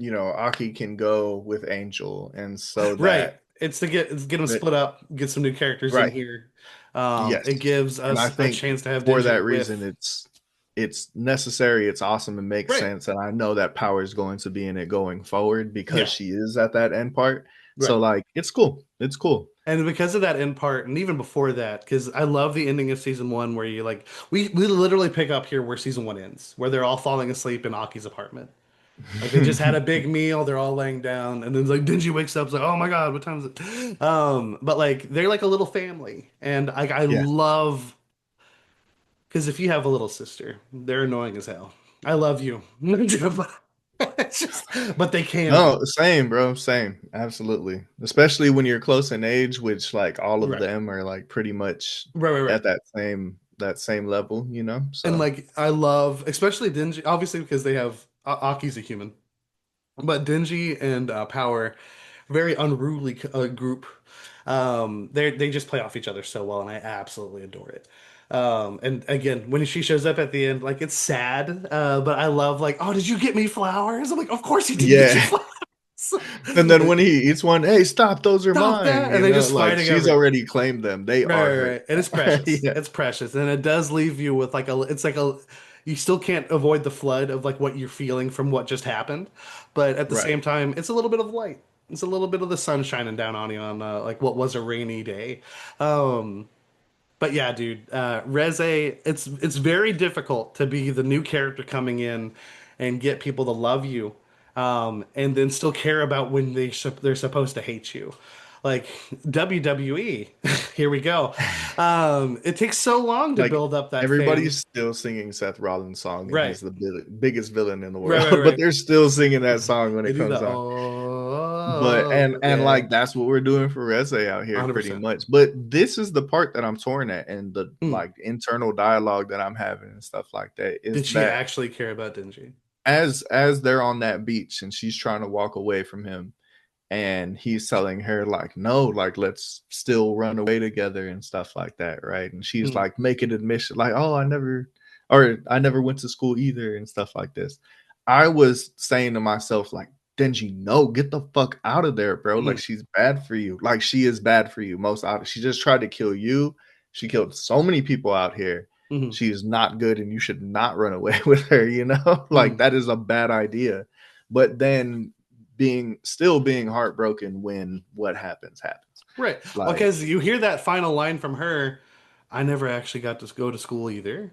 Aki can go with Angel, and so right. that It's get them that split up, get some new characters in right. here. Yes, It gives and I us a think chance to have for Dingy that reason, with it's necessary, it's awesome, it makes right, sense, and I know that Power is going to be in it going forward because yeah, she is at that end part. So right. like, it's cool. It's cool. And because of that end part, and even before that, because I love the ending of season one where you like we literally pick up here where season one ends, where they're all falling asleep in Aki's apartment. Like they just had a big meal, they're all laying down, and then like Dingy wakes up, it's like, oh my God, what time is it? But like they're like a little family, and like I Yeah. love because if you have a little sister, they're annoying as hell. I love you. It's just, but they can No, be. same, bro. Same. Absolutely. Especially when you're close in age, which like all of Right. them are like pretty much Right, right, right. at that same level, you know? And So like I love, especially Dingy, obviously because they have Aki's a human, but Dingy and Power, very unruly group. They just play off each other so well, and I absolutely adore it. And again, when she shows up at the end, like it's sad, but I love like, oh, did you get me flowers? I'm like, of course he didn't get you yeah. flowers. And then Like, when he eats one, hey, stop, those are stop mine. that, and they just Like fighting she's over it. already claimed them. They Right, are right, hers right. And it's now. precious. Yeah. It's precious. And it does leave you with like it's like a, you still can't avoid the flood of like what you're feeling from what just happened. But at the Right. same time, it's a little bit of light. It's a little bit of the sun shining down on you on like what was a rainy day. Um, but yeah, dude, Reze, it's very difficult to be the new character coming in and get people to love you, and then still care about when they're supposed to hate you. like WWE. Here we go. It takes so long to Like build up that fan. everybody's still singing Seth Rollins' song, and Right. he's the biggest villain in the Right, right, world. But right. they're still singing that song when They it do comes the on. But oh and yeah, like that's what we're doing for Reze out here, pretty 100%. much. But this is the part that I'm torn at, and the Hmm. like internal dialogue that I'm having and stuff like that is Did she that actually care about Dingy? as they're on that beach and she's trying to walk away from him, and he's telling her like no, like let's still run away together and stuff like that, right? And she's Hmm. like making admission like, oh, I never went to school either and stuff like this. I was saying to myself like, Denji, no, get the fuck out of there, bro. Like Hmm. she's bad for you. Like she is bad for you. Most out. She just tried to kill you. She killed so many people out here. Hmm. She is not good, and you should not run away with her. You know, like Hmm. that is a bad idea. But then being heartbroken when what happens. Right. Well, Like, because you hear that final line from her, I never actually got to go to school either.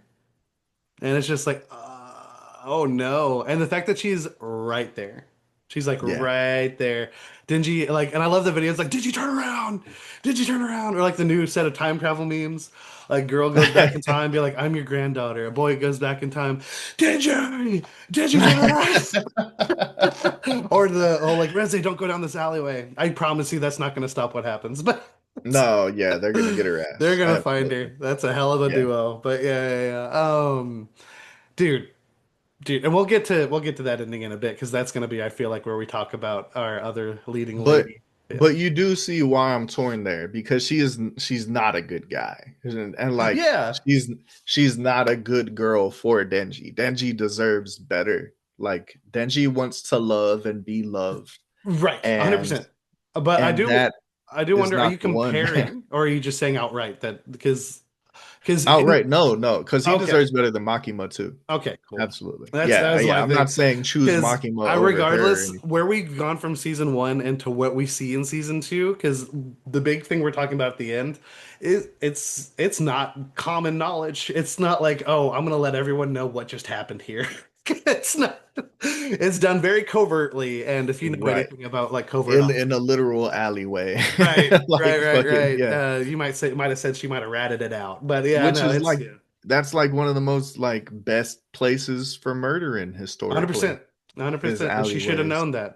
And it's just like, oh no. And the fact that she's right there. She's like yeah. right there. Dingy, like, and I love the videos like, did you turn around? Did you turn around? Or like the new set of time travel memes. Like, girl goes back in time, be like, I'm your granddaughter. A boy goes back in time, did you? Did you turn around? Or like, Reze, don't go down this alleyway. I promise you that's not going to stop what happens. But No, yeah, they're gonna get her they're ass. gonna find Absolutely. her. That's a hell of a Yeah. duo. But yeah, yeah, yeah. Dude, dude, and we'll get to that ending in a bit because that's gonna be, I feel like, where we talk about our other leading But lady. Yeah. but you do see why I'm torn there, because she's not a good guy. And like Yeah. she's not a good girl for Denji. Denji deserves better. Like Denji wants to love and be loved. Right. And 100%. But I and do that I do is wonder, are not you the one. comparing or are you just saying outright that because in Outright, no, because he okay. deserves better than Makima too. Okay, cool. Absolutely. That Yeah, was my yeah. I'm thing. not saying choose Because Makima I, over her or regardless anything. where we've gone from season one into what we see in season two, because the big thing we're talking about at the end is it's not common knowledge. It's not like, oh, I'm gonna let everyone know what just happened here. It's not. It's done very covertly, and if you know Right. anything about like covert In a operations, literal alleyway. right, right, Like right, fucking right. yeah. You might have said she might have ratted it out, but yeah, Which no, is it's like yeah. that's like one of the most like best places for murdering historically 100%, is 100%, and she should have alleyways. known that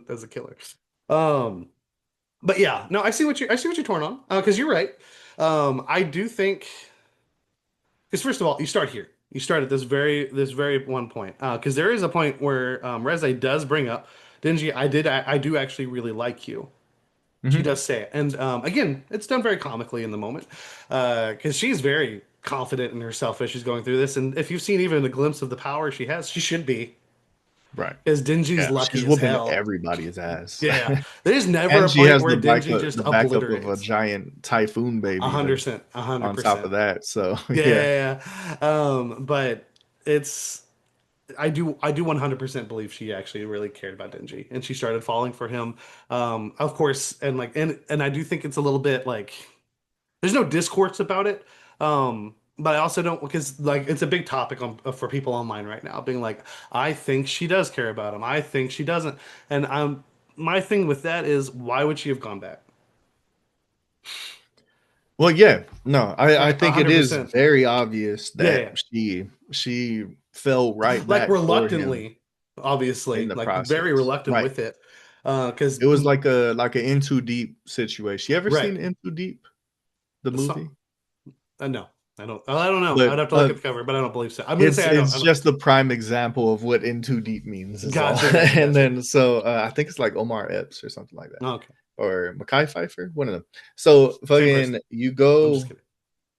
as a killer. Um, but yeah, no, I see what you're torn on. Because you're right. I do think because first of all, you start here. You start at this very one point. Because there is a point where Reze does bring up Dingy. I do actually really like you. She Hmm. does say it, and again, it's done very comically in the moment. Because she's very confident in herself as she's going through this, and if you've seen even a glimpse of the power she has, she should be. Right. Because Dingy's Yeah. She's lucky as whooping hell. everybody's ass. Yeah, there's never And a she point has where Dingy just the backup of a obliterates. giant typhoon A baby hundred to percent, a hundred on top of percent. that. So Yeah, yeah. yeah, yeah. But it's I do 100% believe she actually really cared about Denji, and she started falling for him. Of course, and like, and I do think it's a little bit like there's no discourse about it. But I also don't because like it's a big topic for people online right now, being like, I think she does care about him. I think she doesn't, and my thing with that is why would she have gone back? Well, yeah, no, I Right, a think it hundred is percent. very obvious Yeah, that yeah. she fell right Like back for him reluctantly, in obviously, the like very process. reluctant Right. with it. Because It was like a In Too Deep situation. You ever right, seen In Too Deep, the so movie? no, I don't know. But I'd have to look at the cover, but I don't believe so. I'm gonna say I don't. I it's don't. just the prime example of what In Too Deep means is all. Gotcha, gotcha, And gotcha. then so I think it's like Omar Epps or something like that, Okay, or Mackay Pfeiffer, one of them. So same person. fucking you I'm just go. kidding.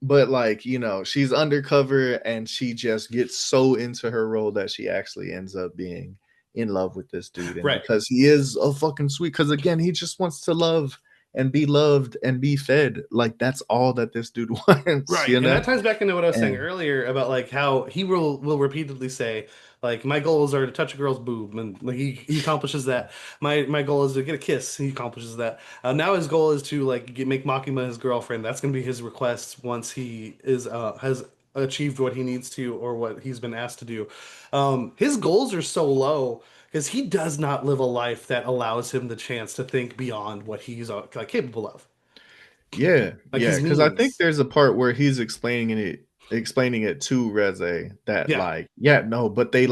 But like, she's undercover and she just gets so into her role that she actually ends up being in love with this dude. And Right, because he is a fucking sweet, because again, he just wants to love and be loved and be fed. Like that's all that this dude wants, right, you and know? that ties back into what I was saying And earlier about like how he will repeatedly say like my goals are to touch a girl's boob, and like he accomplishes that. My goal is to get a kiss. He accomplishes that. Now his goal is to like make Makima his girlfriend. That's gonna be his request once he is has achieved what he needs to or what he's been asked to do. His goals are so low because he does not live a life that allows him the chance to think beyond what he's like capable of. Yeah, Like yeah, his because I think means. there's a part where he's explaining it to Reze that Yeah. like, yeah, no, but they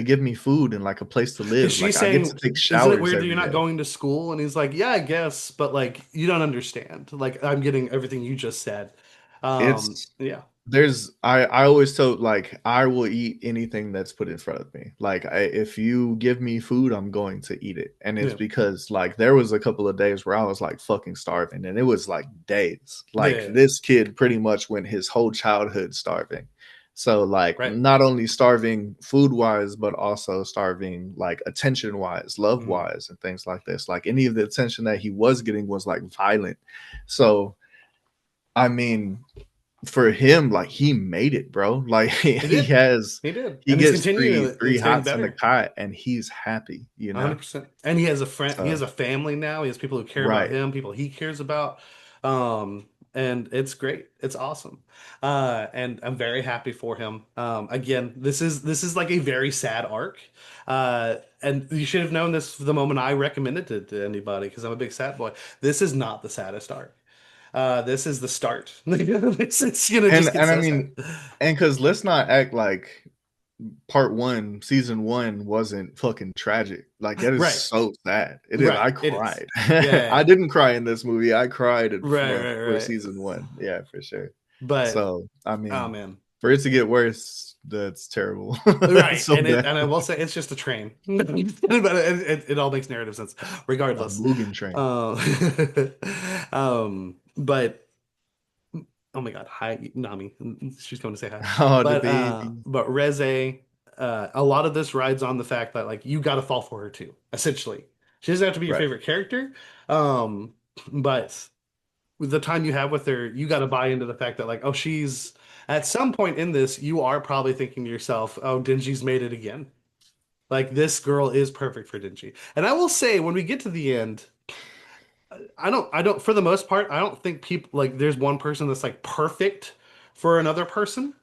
give me food and like a place to Because live. she's Like I get saying, to take isn't it showers weird that you're every not day. going to school? And he's like, yeah, I guess, but like you don't understand. Like I'm getting everything you just said. It's Yeah. there's I always told like I will eat anything that's put in front of me. Like if you give me food, I'm going to eat it. And it's Yeah. because like there was a couple of days where I was like fucking starving, and it was like days. Like Yeah. this kid pretty much went his whole childhood starving. So like Right. not only starving food wise, but also starving like attention wise, love Mhm. wise, and things like this. Like any of the attention that he was getting was like violent. So I mean, for him, like he made it, bro. Like He he did. has, He did. he And he's gets continuing three it. three It's getting hots in the better. cot, and he's happy. 100%. And he has a friend, he has So a family now. He has people who care about right, him, people he cares about. And it's great. It's awesome. And I'm very happy for him. Again, this is like a very sad arc. And you should have known this the moment I recommended it to anybody because I'm a big sad boy. This is not the saddest arc. This is the start. It's gonna just get and I so sad. mean, and because let's not act like part one, season one wasn't fucking tragic. Like that is Right. so sad. It is. Right. I It is. cried. Yeah, yeah, I yeah. didn't cry in this movie. I cried Right, right, for right. season one. Yeah, for sure. But So I oh mean, man. for it to get worse, that's terrible. That's Right. so bad. And I will say it's just a train. But it all makes narrative sense A regardless. Mugen Train. Uh, but oh my God, hi Nami. She's coming to say hi. Oh, the baby. But Reze, a lot of this rides on the fact that like you gotta fall for her too, essentially. She doesn't have to be your Right. favorite character. Um, but with the time you have with her, you got to buy into the fact that like, oh, she's at some point in this, you are probably thinking to yourself, oh, Dingy's made it again. Like this girl is perfect for Dingy. And I will say, when we get to the end, for the most part, I don't think people like there's one person that's like perfect for another person.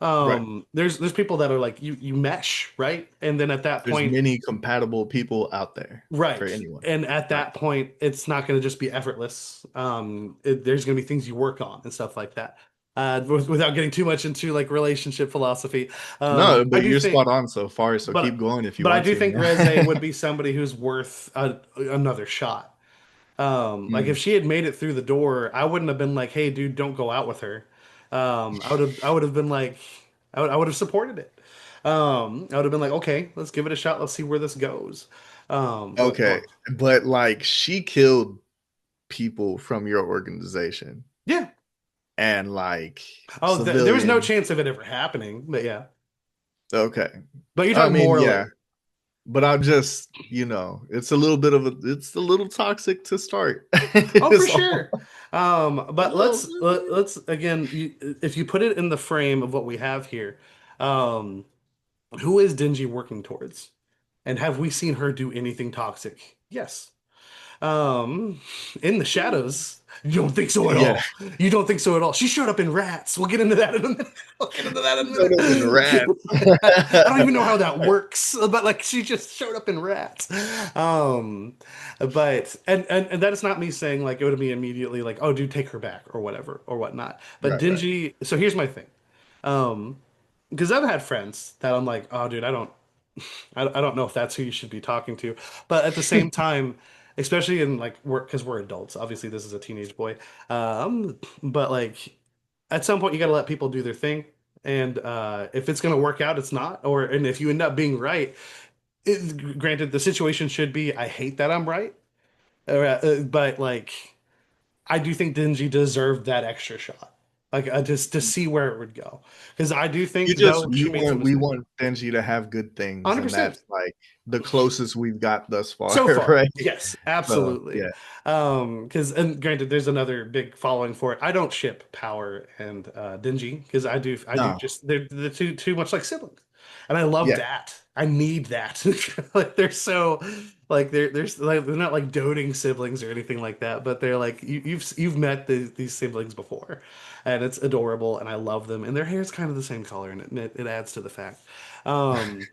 Right. There's people that are like you mesh, right? And then at that There's point, many compatible people out there for right. anyone. And at Right. that point, it's not going to just be effortless. There's going to be things you work on and stuff like that. Without getting too much into like relationship philosophy, No, I but do you're think, spot on so far, so keep but going if you but I want do to, think Reze man. would be somebody who's worth another shot. Like Mm. if she had made it through the door, I wouldn't have been like, "Hey, dude, don't go out with her." I would have been like, I would have supported it. I would have been like, "Okay, let's give it a shot. Let's see where this goes." Okay, Well, but like she killed people from your organization yeah. and like Oh, there was no civilians. chance of it ever happening, but yeah. Okay. But you're I talking mean, yeah, morally. but I'm just, it's a little toxic to start. Oh, for It's all sure. a But little. let's again, if you put it in the frame of what we have here, um, who is Dingy working towards? And have we seen her do anything toxic? Yes. Um, in the shadows. You don't think so at Yeah, all. You don't think so at all. She showed up in rats. We'll get into that in a minute. We'll get into that in a showed up in rats. minute. I don't even know how that works, but like she just showed up in rats. Um, but and that is not me saying like it would be immediately like, oh, dude, take her back or whatever or whatnot. But Right, right. Dingy, so here's my thing. Um, because I've had friends that I'm like, oh, dude, I don't know if that's who you should be talking to. But at the same time, especially in like work, because we're adults, obviously this is a teenage boy. But like at some point you got to let people do their thing. And if it's going to work out, it's not. And if you end up being right, granted, the situation should be, I hate that I'm right. But like, I do think Dingy deserved that extra shot. Like just to see where it would go. Because I do think though she made some We mistakes. want Denji to have good things, and 100%. that's like the closest we've got thus far, So far, right? yes, So absolutely. yeah, Because and granted, there's another big following for it. I don't ship Power and Dingy because I do no, just they're the too much like siblings, and I love yeah. that. I need that. Like they're so like they're not like doting siblings or anything like that, but they're like you've met these siblings before, and it's adorable, and I love them, and their hair's kind of the same color, and it adds to the fact. Um,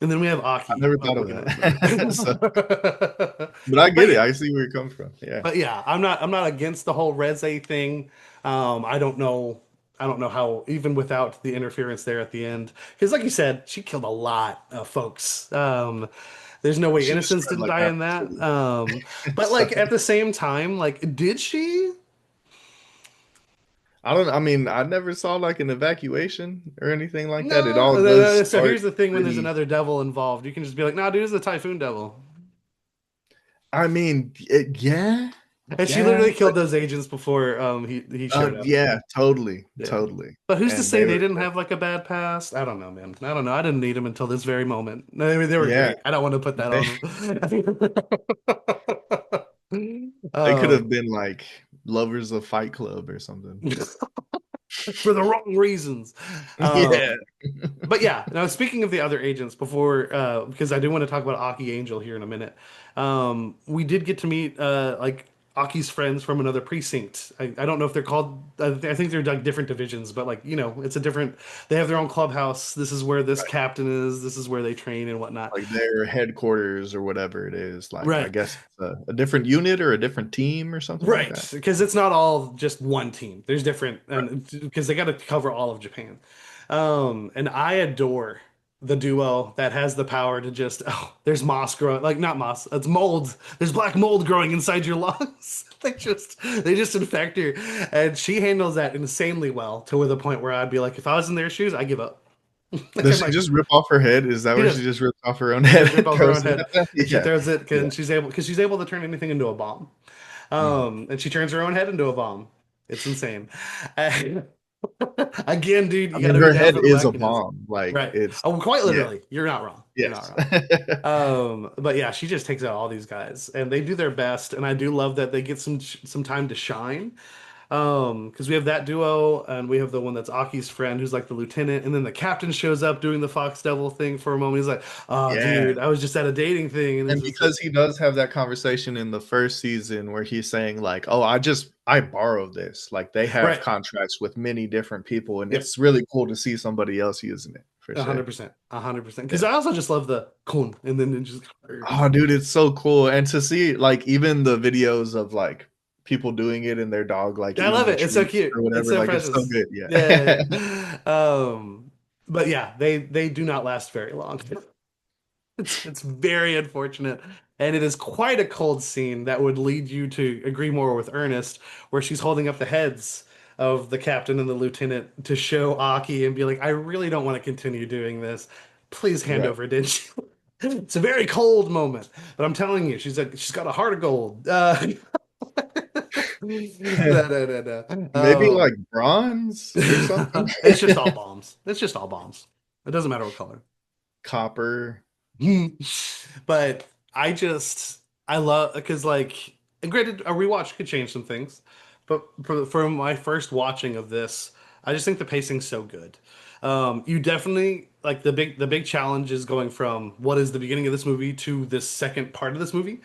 And then we have I Aki never thought of looking over that. So, there. but I But get it. yeah, I see where you come from. Yeah. but yeah, I'm not against the whole Reze thing. I don't know how even without the interference there at the end, because like you said, she killed a lot of folks. There's no way She innocents destroyed didn't like die half in the that. city. But So like at the same time, like did she? I don't. I mean, I never saw like an evacuation or anything like that. It No. all does So start here's the thing: when there's pretty. another devil involved, you can just be like, "Nah, dude, it's the Typhoon Devil," I mean, yeah, and she yeah, literally but killed those agents before he showed up. yeah, totally, Yeah. totally. But who's to And say they they were, didn't have like a bad past? I don't know, man. I don't know. I didn't need them until this very moment. No, I mean, they were yeah, great. I don't want to put that they on them. they could have been like lovers of Fight Club or something. For the wrong reasons. Yeah, But yeah, now speaking of the other agents, before because I do want to talk about Aki Angel here in a minute. We did get to meet like Aki's friends from another precinct. I don't know if they're called. I think they're like different divisions, but like you know, it's a different. They have their own clubhouse. This is where this right. captain is. This is where they train and whatnot. Like their headquarters or whatever it is. Like I Right. guess it's a different unit or a different team or something like Right, that. because it's not all just one team. There's different, Right. and because they got to cover all of Japan. And I adore the duo that has the power to just, oh, there's moss growing, like not moss, it's mold. There's black mold growing inside your lungs. They just infect her, and she handles that insanely well to the point where I'd be like, if I was in their shoes, I give up. Like Does I'm she like, just rip off her head? Is that she where she does. just rips off her own She head does rip and off her own throws it head, at them? and she Yeah. throws it, Yeah. and she's able to turn anything into a bomb. Mhm. And she turns her own head into a bomb. It's insane. Again, dude, I you got mean, to be her down head for the is a wackiness. bomb. Like Right. it's Oh, quite yeah. literally. You're not wrong. You're not Yes. wrong. But yeah, she just takes out all these guys, and they do their best. And I do love that they get some time to shine. Because we have that duo, and we have the one that's Aki's friend, who's like the lieutenant, and then the captain shows up doing the Fox Devil thing for a moment. He's like, "Oh, Yeah. dude, I was just at a dating thing," and it's And just because he does have that conversation in the first season where he's saying like, "Oh, I borrowed this." Like they have right. contracts with many different people, and Yep. it's really cool to see somebody else using it for A hundred sure. percent, 100%. Yeah. Because I also just love the kun, and then it just Oh, dude, it's so cool. And to see like even the videos of like people doing it and their dog like I eating love a it. It's so treat cute. or It's whatever, so like it's so precious. good. Yeah. Yeah. But yeah, they do not last very long. It's very unfortunate, and it is quite a cold scene that would lead you to agree more with Ernest, where she's holding up the heads of the captain and the lieutenant to show Aki and be like, "I really don't want to continue doing this. Please hand Right. over Denji." It's a very cold moment, but I'm telling you, she's got a heart of gold. No, no, no, no. Maybe like bronze or something. It's just all bombs. It's just all bombs. It doesn't matter what color. Copper. But I love because like and granted a rewatch could change some things, but for my first watching of this, I just think the pacing's so good. You definitely like the big challenge is going from what is the beginning of this movie to this second part of this movie.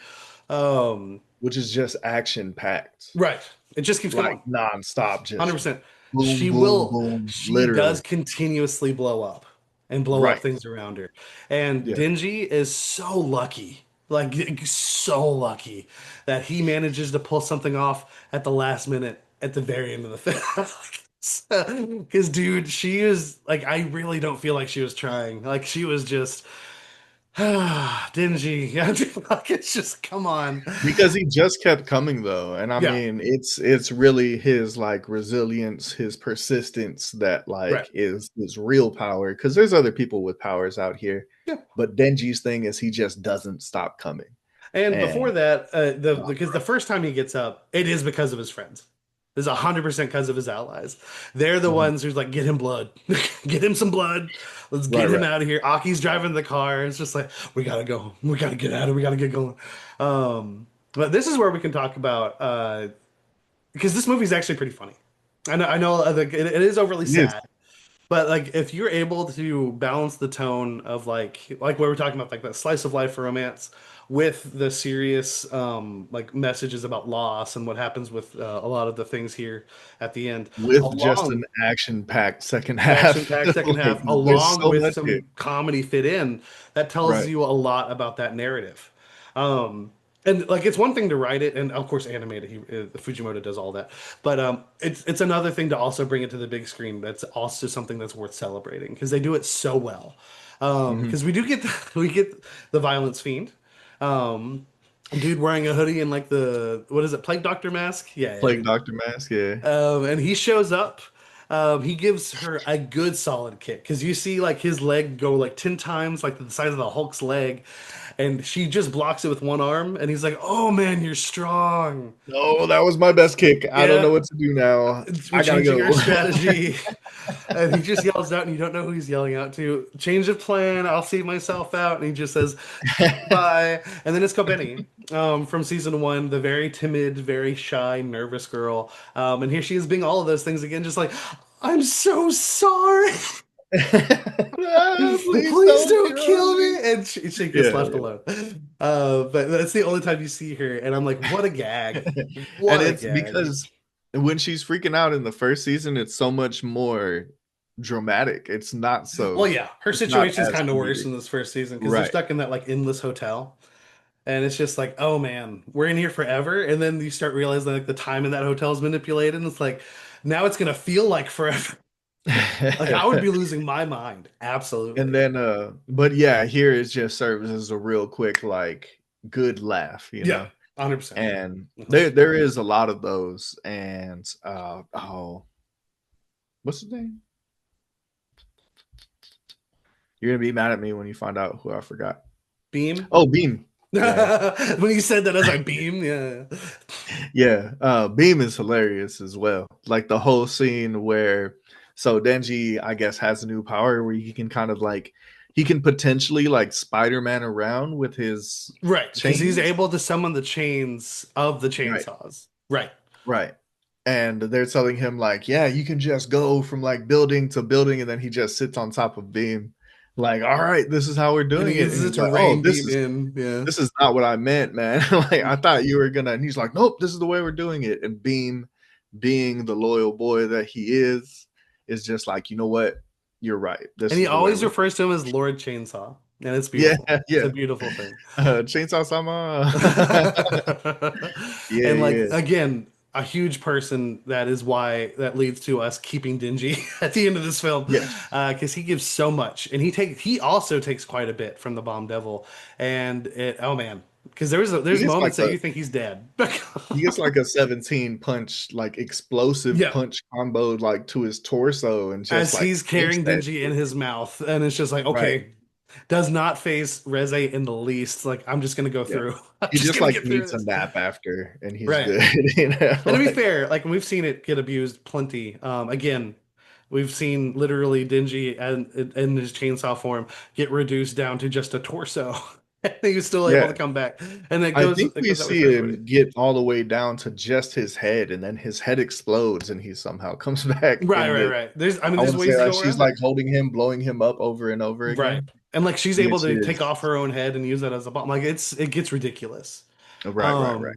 Um, Which is just action packed, right. It just keeps like going. nonstop, just 100%. boom, boom, boom, She does literally. continuously blow up and blow up Right. things around her. And Yeah. Denji is so lucky, like so lucky that he manages to pull something off at the last minute at the very end of the film. Because, dude, she is like, I really don't feel like she was trying. Like, she was just, Denji. Like, it's just, come on. Because he just kept coming though. And I Yeah, mean, it's really his like resilience, his persistence that right. like is his real power. Because there's other people with powers out here, Yeah. but Denji's thing is he just doesn't stop coming. And before And that, the oh, because the first time he gets up, it is because of his friends. It's 100% because of his allies. They're the mhm. ones who's like, get him blood, get him some blood. Let's Right, get him right. out of here. Aki's driving the car. It's just like we gotta go. We gotta get out of. We gotta get going. But this is where we can talk about because this movie is actually pretty funny. I know it is overly It is. sad, But like if you're able to balance the tone of like what we're talking about, like that slice of life romance with the serious like messages about loss and what happens with a lot of the things here at the end, with just an along action-packed second half. action-packed second Like, half, there's along so with much here. some comedy fit in, that tells Right. you a lot about that narrative. Um, and like it's one thing to write it, and of course animate it. Fujimoto does all that, but it's another thing to also bring it to the big screen. That's also something that's worth celebrating because they do it so well. Mhm. Because we do get we get the violence fiend, um, dude wearing a hoodie and like the what is it, plague doctor mask? Yeah, Playing yeah. Dr. Mask, yeah. And he shows up. He gives her a good solid kick because you see like his leg go like 10 times like the size of the Hulk's leg, and she just blocks it with one arm, and he's like, "Oh man, you're strong." Oh, that was my best kick. I don't know Yeah, what to do now. we're I gotta changing our go. strategy. And he just yells out, and you don't know who he's yelling out to. Change of plan. I'll see myself out. And he just says, bye. And then it's Kobeni from season one, the very timid, very shy, nervous girl. And here she is being all of those things again, just like, I'm so sorry. Ah, please Please don't don't kill kill me. me. And she gets Yeah, left yeah. alone. But that's the only time you see her. And I'm like, what a gag. And What a it's gag. because when she's freaking out in the first season, it's so much more dramatic. Well, yeah, her It's not situation's as kind of worse comedic. in this first season because they're Right. stuck in that like endless hotel. And it's just like, oh man, we're in here forever. And then you start realizing like the time in that hotel is manipulated. And it's like, now it's gonna feel like forever. Like I would be losing my mind. And Absolutely. then but yeah, here it just serves as a real quick like good laugh, you Yeah, know. 100%. And Mhm. there is a lot of those and oh, what's his name? You're gonna be mad at me when you find out who I forgot. Beam. Oh, Beam. Yeah. When you said that, I was like, Beam. Yeah. Yeah, Beam is hilarious as well. Like the whole scene where so Denji, I guess, has a new power where he can kind of like he can potentially like Spider-Man around with his Right. Because he's chains. able to summon the chains of the Right, chainsaws. Right. right. And they're telling him like, yeah, you can just go from like building to building, and then he just sits on top of Beam, like, all right, this is how we're And he doing it. And uses it he's to like, oh, rain this beam is in. Yeah. this is not what I meant, man. Like I thought you were gonna. And he's like, nope, this is the way we're doing it. And Beam, being the loyal boy that he is just like, you know what? You're right. And This he is the way always we're. refers to him as Lord Chainsaw. And it's Yeah, beautiful. It's a yeah. beautiful thing. Chainsaw Sama. Yeah, And like yeah, again, a huge person that is why that leads to us keeping Dingy at the end of this film, yes. because he gives so much, and he also takes quite a bit from the Bomb Devil, and it oh man, because He there's gets like moments that a you think he's dead. he gets like a 17 punch, like explosive Yeah, punch combo like to his torso and just as like he's sinks carrying that Dingy in shit. his mouth, and it's just like Right. okay, does not face Reze in the least. Like I'm just gonna go Yeah. through. I'm He just just gonna like get through needs a this. nap after and he's Right. good. You know, And to be like fair, like we've seen it get abused plenty. Again, we've seen literally Dingy and in his chainsaw form get reduced down to just a torso. And he was still able yeah. to come back. And I think it we goes that way see for everybody. him get all the way down to just his head, and then his head explodes, and he somehow comes back Right, in right, the. right. There's I mean I there's want to say ways to like go she's around like it. holding him, blowing him up over and over Right. again, And like she's able which to take is off her own head and use that as a bomb. Like it gets ridiculous. right, right, right. Um,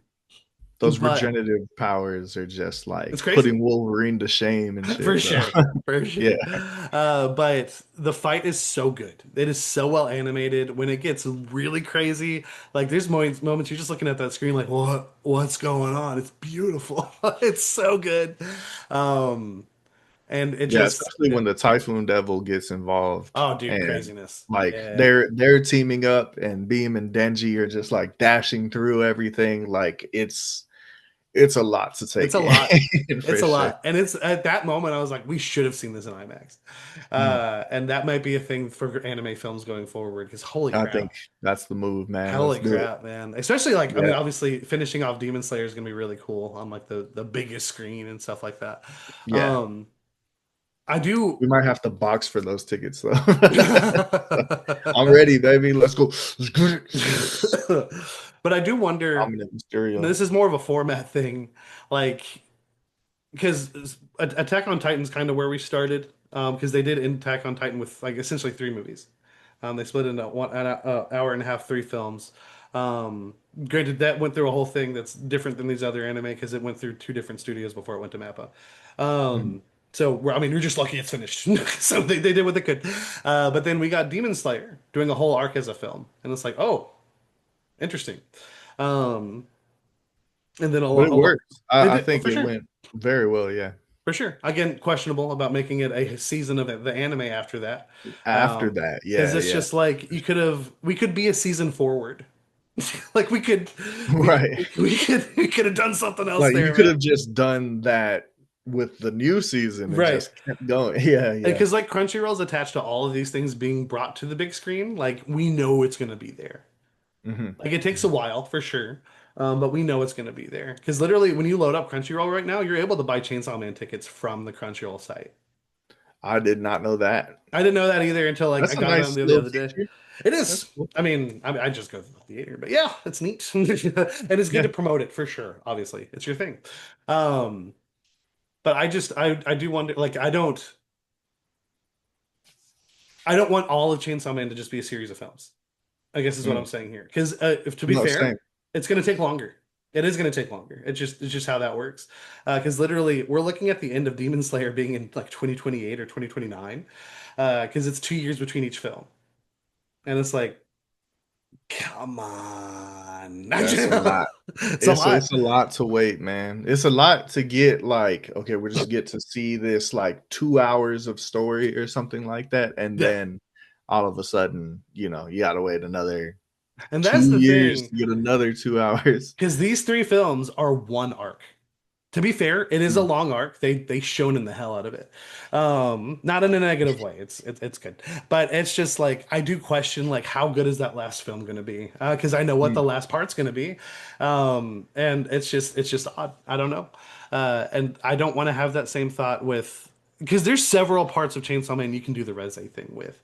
Those but regenerative powers are just it's like crazy. putting Wolverine to shame and For shit, bro. sure. For Yeah, sure. But the fight is so good. It is so well animated. When it gets really crazy, like there's moments you're just looking at that screen like, what's going on? It's beautiful. It's so good. Um, and it yeah. just, Especially when the Typhoon Devil gets involved, oh, dude, and craziness. like Yeah. they're teaming up, and Beam and Denji are just like dashing through everything. Like it's a lot to It's take a lot. in It's for a sure. lot. And it's at that moment I was like, we should have seen this in IMAX. Mm. And that might be a thing for anime films going forward because holy I think crap. that's the move, man. Let's Holy do it. crap, man. Especially like I Yeah, mean obviously finishing off Demon Slayer is gonna be really cool on like the biggest screen and stuff like that. yeah. Um I do We might have to box for those tickets though. I'm ready, baby. Let's go. Let's get it. but I do wonder, Dominant Mysterio. this is more of a format thing, like because Attack on Titan's kind of where we started. because they did Attack on Titan with like essentially three movies. They split into an hour and a half, three films. Granted, that went through a whole thing that's different than these other anime because it went through two different studios before it went to Mappa. Mhm. I mean, we're just lucky it's finished. So they did what they could. But then we got Demon Slayer doing a whole arc as a film, and it's like, oh, interesting. Um, and then But it a lot. works. They I did think for it sure. went very well. Yeah. For sure. Again, questionable about making it a season of the anime after that. After that, Because yeah, it's yeah, just like we could be a season forward. Like right. we could have done something else Like you there, could man. have just done that with the new season and Right. just kept going. Yeah, yeah. Because like Crunchyroll's attached to all of these things being brought to the big screen, like we know it's gonna be there. Hmm. Like it takes a while for sure. But we know it's going to be there because literally, when you load up Crunchyroll right now, you're able to buy Chainsaw Man tickets from the Crunchyroll site. I did not know that. I didn't know that either until like I That's a got it on nice the little other day. feature. It That's is. cool. I just go to the theater, but yeah, it's neat and it's good Yeah. to promote it for sure. Obviously, it's your thing. Um, but I do wonder. Like, I don't want all of Chainsaw Man to just be a series of films. I guess is what I'm Mm. saying here. Because if to be No, fair, same. it's going to take longer. It is going to take longer. It's just how that works. Because literally, we're looking at the end of Demon Slayer being in like 2028 or 2029. Because it's 2 years between each film, and it's like, come on, That's a lot. it's a lot. It's a lot to wait, man. It's a lot to get like, okay, we just get to see this like 2 hours of story or something like that, and Yeah, then all of a sudden, you gotta wait another and that's two the years thing. to get another 2 hours. Because these three films are one arc. To be fair, it is a Mm. long arc. They shonen the hell out of it. Not in a negative way. It's good, but it's just like I do question like how good is that last film going to be? Because I know what the Mm. last part's going to be, and it's just odd. I don't know, and I don't want to have that same thought with because there's several parts of Chainsaw Man you can do the Reze thing with.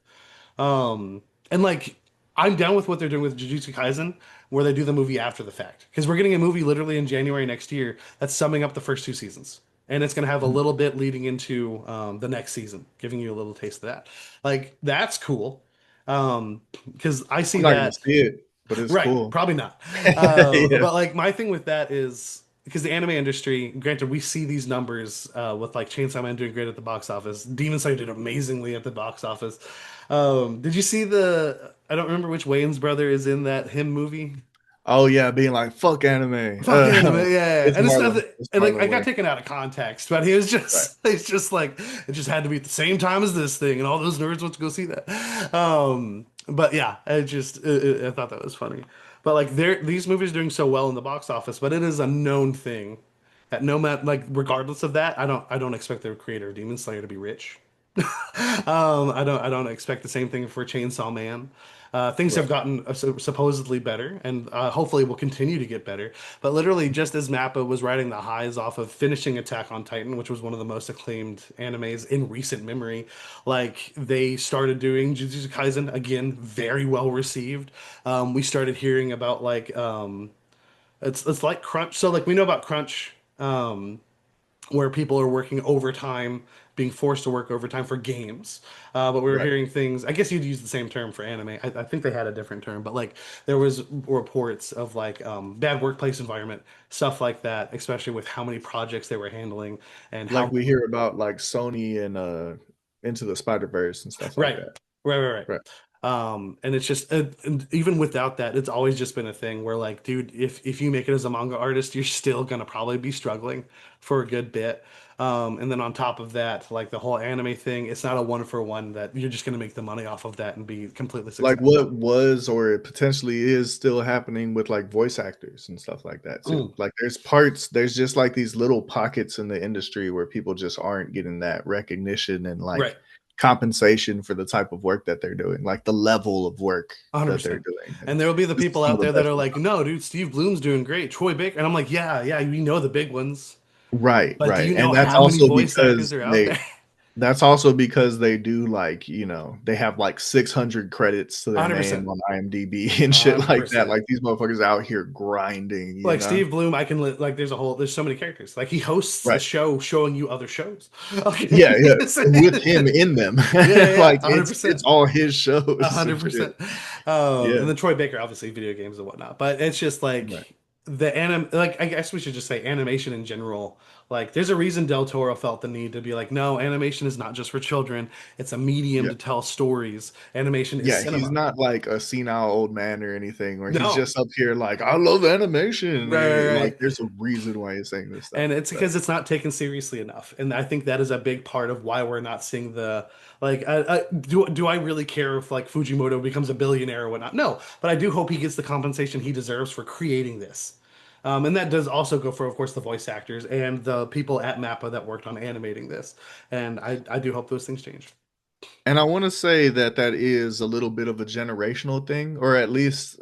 And like, I'm down with what they're doing with Jujutsu Kaisen, where they do the movie after the fact. Because we're getting a movie literally in January next year that's summing up the first two seasons. And it's going to have a Mm. little bit leading into the next season, giving you a little taste of that. Like, that's cool. Because I see I'm not gonna that. see it, but it's Right, cool. probably not. Yeah. But like my thing with that is because the anime industry, granted, we see these numbers with like Chainsaw Man doing great at the box office. Demon Slayer did amazingly at the box office. Did you see the? I don't remember which Wayans brother is in that him movie. Oh yeah, being like fuck anime. Fuck anime, yeah. It's And it's nothing. Marlon. It's And like I Marlon got Wayne. taken out of context, but he was Right. just, it's just like it just had to be at the same time as this thing, and all those nerds went to go see that. But yeah, I thought that was funny. But like these movies are doing so well in the box office, but it is a known thing that no matter like regardless of that, I don't expect the creator of Demon Slayer to be rich. I don't expect the same thing for Chainsaw Man. Things have Right. gotten supposedly better, and hopefully will continue to get better. But literally, just as Mappa was riding the highs off of finishing Attack on Titan, which was one of the most acclaimed animes in recent memory, like they started doing Jujutsu Kaisen again, very well received. We started hearing about like it's like Crunch. So like we know about Crunch. Where people are working overtime, being forced to work overtime for games. But we were Right. hearing things. I guess you'd use the same term for anime. I think they had a different term, but like there was reports of like bad workplace environment, stuff like that, especially with how many projects they were handling and Like how we hear about like Sony and Into the Spider-Verse and stuff like right, that. right. Right. And it's just and even without that, it's always just been a thing where like, dude, if you make it as a manga artist, you're still gonna probably be struggling for a good bit. And then on top of that, like the whole anime thing, it's not a one for one that you're just gonna make the money off of that and be completely Like successful. what was or potentially is still happening with like voice actors and stuff like that too. Mm, Like there's just like these little pockets in the industry where people just aren't getting that recognition and right, like compensation for the type of work that they're doing, like the level of work that they're 100%. doing. And And there will be the this is people some out of the there that best are ones. like, no, dude, Steve Bloom's doing great, Troy Baker, and I'm like, yeah, we know the big ones, Right, but do right. you know And that's how many also voice actors because are out they there? That's also because they do like, they have like 600 credits to their name 100%. on IMDb and shit like that. 100%. Like these motherfuckers out here grinding, you Like know? Steve Bloom, I can like there's so many characters. Like he hosts a Right. show showing you other shows. Okay. Yeah, yeah. With him in them. Yeah, yeah, yeah, Like it's 100%. all his A shows and hundred shit. percent. Yeah. And then Troy Baker, obviously, video games and whatnot. But it's just Right. like like I guess we should just say animation in general. Like, there's a reason Del Toro felt the need to be like, no, animation is not just for children. It's a medium Yeah. to tell stories. Animation is Yeah, he's cinema. not like a senile old man or anything where he's No, just up here like, I love animation. right, right, Like, right. there's a reason why he's saying this stuff. And it's But because it's not taken seriously enough. And I think that is a big part of why we're not seeing the like. Do I really care if like Fujimoto becomes a billionaire or whatnot? No, but I do hope he gets the compensation he deserves for creating this. And that does also go for, of course, the voice actors and the people at Mappa that worked on animating this. And I do hope those things change. and I want to say that that is a little bit of a generational thing, or at least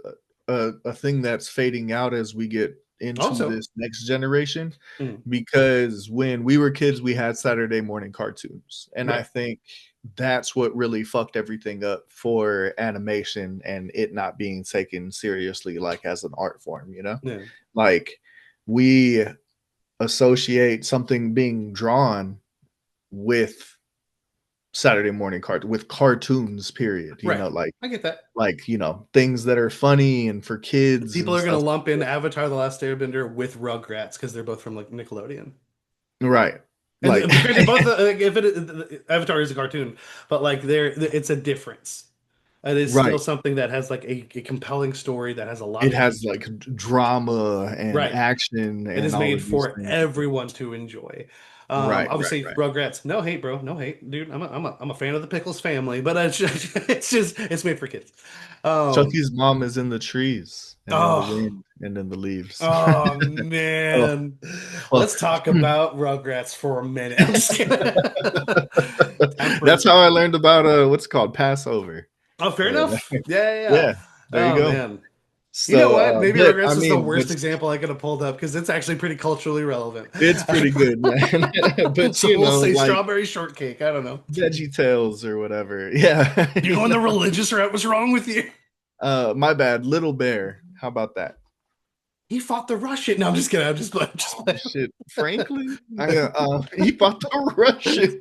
a thing that's fading out as we get into Also, this next generation. mm, Because when we were kids, we had Saturday morning cartoons, and I right, think that's what really fucked everything up for animation and it not being taken seriously, like as an art form. yeah, Like we associate something being drawn with Saturday morning with cartoons, period. right. Like I get that. things that are funny and for kids People and are going to stuff like lump in that. Avatar: The Last Airbender with Rugrats because they're both from like Nickelodeon. Right. And Like granted, both like, if Avatar is a cartoon, but like it's a difference. It is still right. something that has like a compelling story that has a lot It of has tension. like drama and Right. action It and is all made of these for things. everyone to enjoy. Right, right, Obviously, right. Rugrats, no hate, bro, no hate, dude. I'm a fan of the Pickles family, but it's made for kids. Um, Chucky's mom is in the trees and in the oh, wind and in the leaves. oh Oh, man, let's fuck. talk about Rugrats for a minute. I'm just kidding. Time for a That's how I learned about what's it called Passover. Oh, fair Uh, enough. Yeah, yeah, yeah. yeah, there you Oh go. man. You know So, what? Maybe but I Rugrats is the mean, worst example I could have pulled up because it's actually pretty culturally relevant. it's pretty good, man. But So we'll say like strawberry shortcake. I don't know. Veggie Tales or whatever. Yeah, You going the religious route? What's wrong with you? My bad. Little Bear. How about that? He fought the Russian. No, I'm just kidding. I'm just playing. Just Oh playing. shit! Frankly, he fought the Russian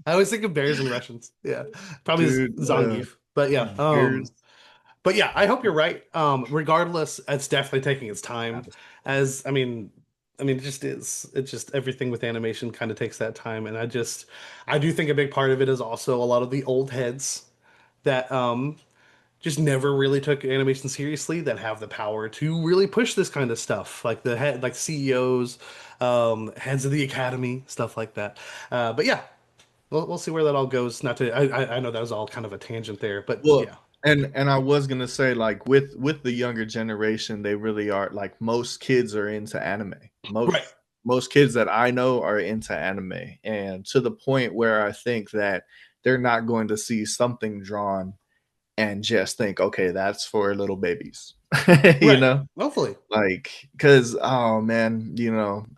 I always think of bears and Russians. Yeah, probably dude. Zangief. But yeah, Bears. but yeah, I hope you're right. Regardless, it's definitely taking its time. As it just is. It's just everything with animation kind of takes that time, and I do think a big part of it is also a lot of the old heads that just never really took animation seriously that have the power to really push this kind of stuff, like like CEOs, heads of the academy, stuff like that. But yeah, we'll see where that all goes. Not to I know that was all kind of a tangent there, but Well, yeah, and I was gonna say like with the younger generation, they really are like most kids are into anime. right, Most kids that I know are into anime, and to the point where I think that they're not going to see something drawn and just think, okay, that's for little babies. you right. know, Hopefully, like because oh man,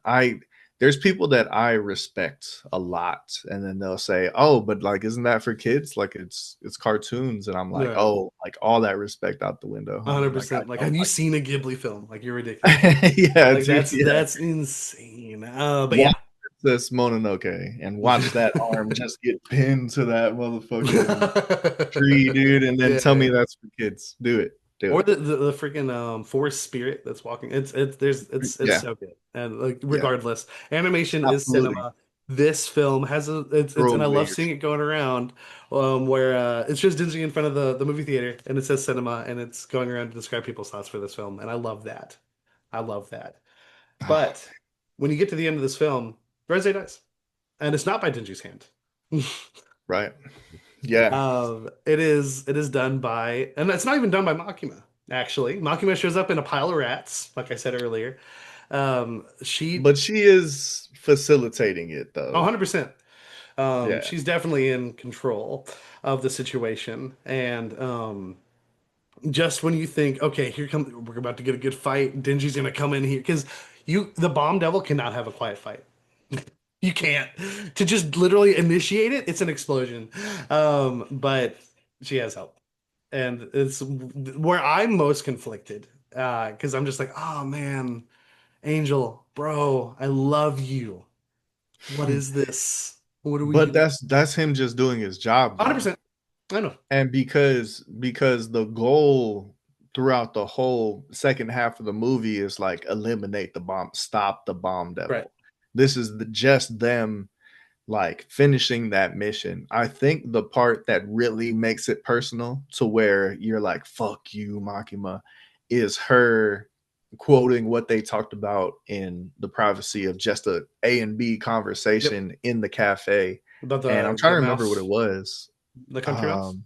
I there's people that I respect a lot, and then they'll say, "Oh, but like, isn't that for kids? Like, it's cartoons." And I'm like, yeah, "Oh, like all that respect out the window, homie. Like, I 100%. Like, don't have you like seen a Ghibli film? Like, you're ridiculous. it." Yeah, Like, dude. Yeah, that's insane. But yeah. watch this Mononoke and watch that arm just get pinned to that motherfucking tree, dude, and then tell me Yeah. that's for kids. Do it. Do Or it. the freaking forest spirit that's walking. It's Yeah. so good. And like Yeah. regardless, animation is Absolutely. cinema. This film has it's and I Throwing away love your seeing shit. it going around where it's just dingy in front of the movie theater and it says cinema and it's going around to describe people's thoughts for this film. And I love that. I love that. But when you get to the end of this film, Reze dies. And it's not by Dingy's hand. Right. Yeah. It is done by, and it's not even done by Makima, actually. Makima shows up in a pile of rats, like I said earlier. She, But she is facilitating it oh, though. 100%. Yeah. She's definitely in control of the situation. And just when you think, okay, we're about to get a good fight, Dingy's gonna come in here because the bomb devil cannot have a quiet fight. You can't. To just literally initiate it, it's an explosion. But she has help. And it's where I'm most conflicted. Because I'm just like, oh man, Angel, bro, I love you. What is this? What are we But doing? that's him just doing his job though. 100%. I know. And because the goal throughout the whole second half of the movie is like eliminate the bomb, stop the bomb Right. devil. This is just them like finishing that mission. I think the part that really makes it personal to where you're like, fuck you, Makima, is her quoting what they talked about in the privacy of just a and B Yep. conversation in the cafe. About And I'm trying the to remember what it mouse, was. the country mouse. Um,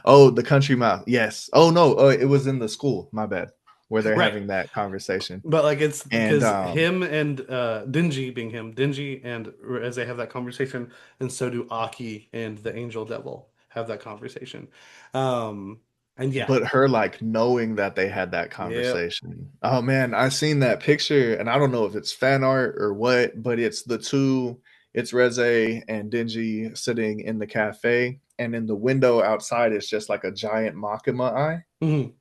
oh, the country mouse. Yes. Oh no, it was in the school. My bad. Where they're Right. having that conversation. But like it's And because him and Dingy being him, Dingy and as they have that conversation, and so do Aki and the Angel Devil have that conversation. Um, and yeah, but her like knowing that they had that yep. conversation. Oh man, I seen that picture and I don't know if it's fan art or what, but it's the two, it's Reze and Dingy sitting in the cafe, and in the window outside is just like a giant Makima eye. Mhm.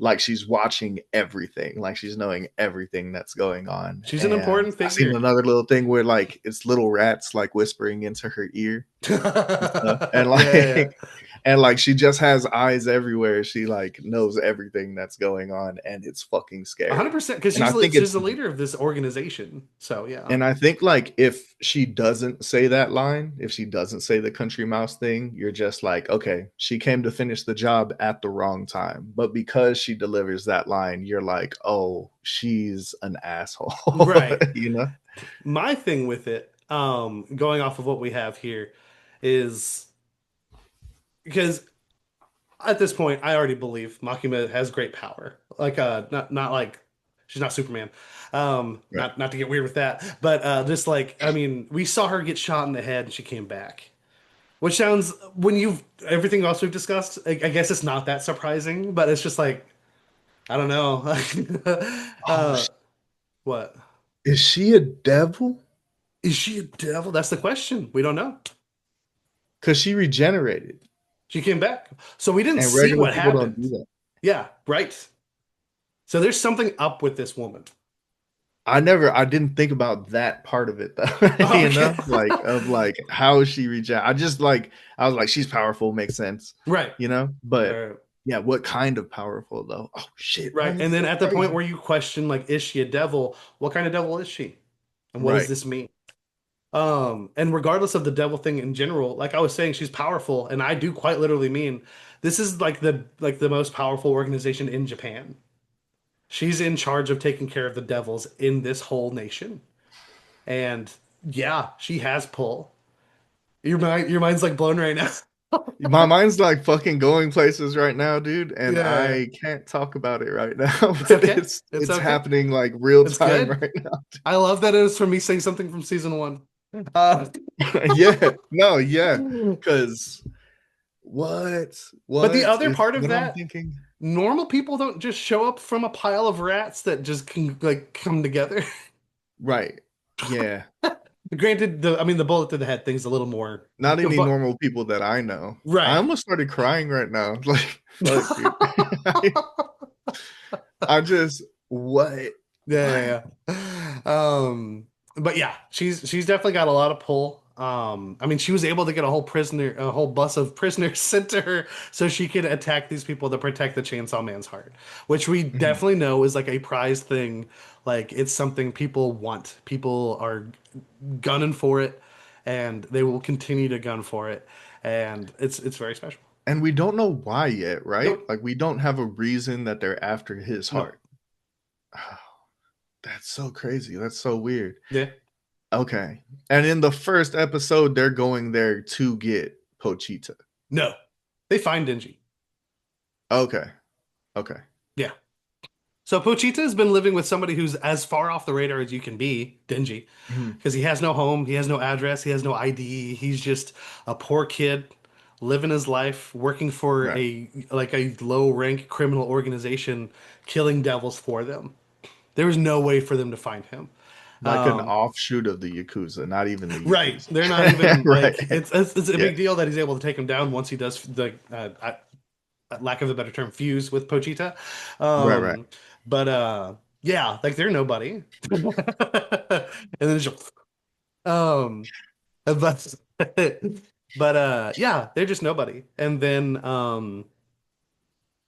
Like she's watching everything, like she's knowing everything that's going on. She's an And important I seen figure. another little thing where like it's little rats like whispering into her ear and stuff. And Yeah, yeah, like yeah. and like she just has eyes everywhere. She like knows everything that's going on and it's fucking scary. 100% because And I think she's it's the leader of this organization. So yeah. and I think like if she doesn't say that line, if she doesn't say the country mouse thing, you're just like, okay, she came to finish the job at the wrong time. But because she delivers that line, you're like, oh, she's an asshole, Right. you know? My thing with it, going off of what we have here, is because at this point, I already believe Makima has great power. Like, not like she's not Superman. Right. Not to get weird with that, but just like I mean, we saw her get shot in the head and she came back, which sounds when you've everything else we've discussed, I guess it's not that surprising, but it's just like I don't know. Oh, What is she a devil? is she a devil? That's the question. We don't know. Because she regenerated. She came back, so we didn't And see regular what people don't happened. do that. Yeah, right. So there's something up with this woman. I didn't think about that part of it though, Oh, you okay. know, like of like how she reject. I just like I was like she's powerful, makes sense, Right. you know. But Right. yeah, what kind of powerful though? Oh shit, Right. man, And it's then so at the point crazy. where you question, like, is she a devil? What kind of devil is she? And what does Right. this mean? And regardless of the devil thing in general, like I was saying, she's powerful, and I do quite literally mean this is like the most powerful organization in Japan. She's in charge of taking care of the devils in this whole nation. And yeah, she has pull. Your mind's like blown right now. My mind's like fucking going places right now, dude, and Yeah, I can't talk about it right now, it's but okay. It's it's okay. happening like real It's time good. right now. I love that it was from me saying something from season one. Uh, Yeah, no, yeah, because what, but the what other is part of what I'm that, thinking? normal people don't just show up from a pile of rats that just can like come together. Right. Yeah. Granted, I mean the bullet to the head thing's a little more, Not any but normal people that I know. I right. almost started crying right now. Like, fuck, dude. I just what? What? Yeah, yeah, yeah. But yeah, she's definitely got a lot of pull. I mean, she was able to get a whole bus of prisoners sent to her so she could attack these people to protect the Chainsaw Man's heart, which we Mhm. definitely know is like a prized thing. Like it's something people want. People are gunning for it, and they will continue to gun for it, and it's very special. And we don't know why yet, right? Nope, Like we don't have a reason that they're after his nope, heart. Oh, that's so crazy. That's so weird. yeah, Okay. And in the first episode, they're going there to get Pochita. no. They find Dingy. Okay. Okay. Yeah. So Pochita has been living with somebody who's as far off the radar as you can be, Dingy, Mhm. because he has no home, he has no address, he has no ID. He's just a poor kid living his life, working for Right. a low rank criminal organization, killing devils for them. There was no way for them to find him. Like an Um, offshoot of the Yakuza, not even the right. Yakuza. They're not even Right. like it's a Yeah. big deal that he's able to take him down once he does the lack of a better term, fuse with Pochita. Right, right. Um, but yeah, like they're nobody. And then just, um, but but yeah, they're just nobody. And then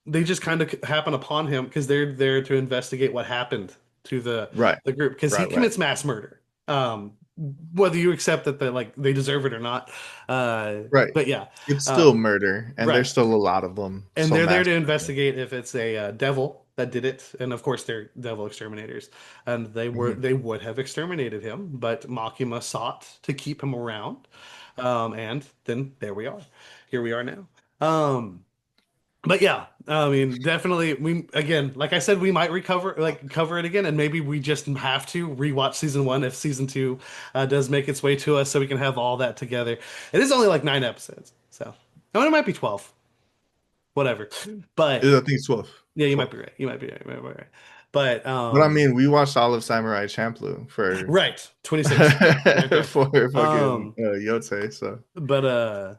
they just kind of happen upon him because they're there to investigate what happened to Right. the group because he Right, right. commits mass murder. Whether you accept that they deserve it or not. Right. But yeah, It's uh, still murder, and right. there's still a lot of them. And So they're there mass to murder. investigate if it's a devil that did it, and of course they're devil exterminators, and Mhm. they would have exterminated him, but Makima sought to keep him around, and then there we are, here we are now. Um, but yeah, I mean, definitely we again, like I said, we might cover it again, and maybe we just have to rewatch season one if season two does make its way to us, so we can have all that together. It is only like 9 episodes, so no, it might be 12, whatever, I but. think it's 12. Yeah, you might 12. be right. You might be right. You might be right. But But I mean, we watched all of Samurai Champloo for right, 26 right there. for fucking Um, Yote. So but uh,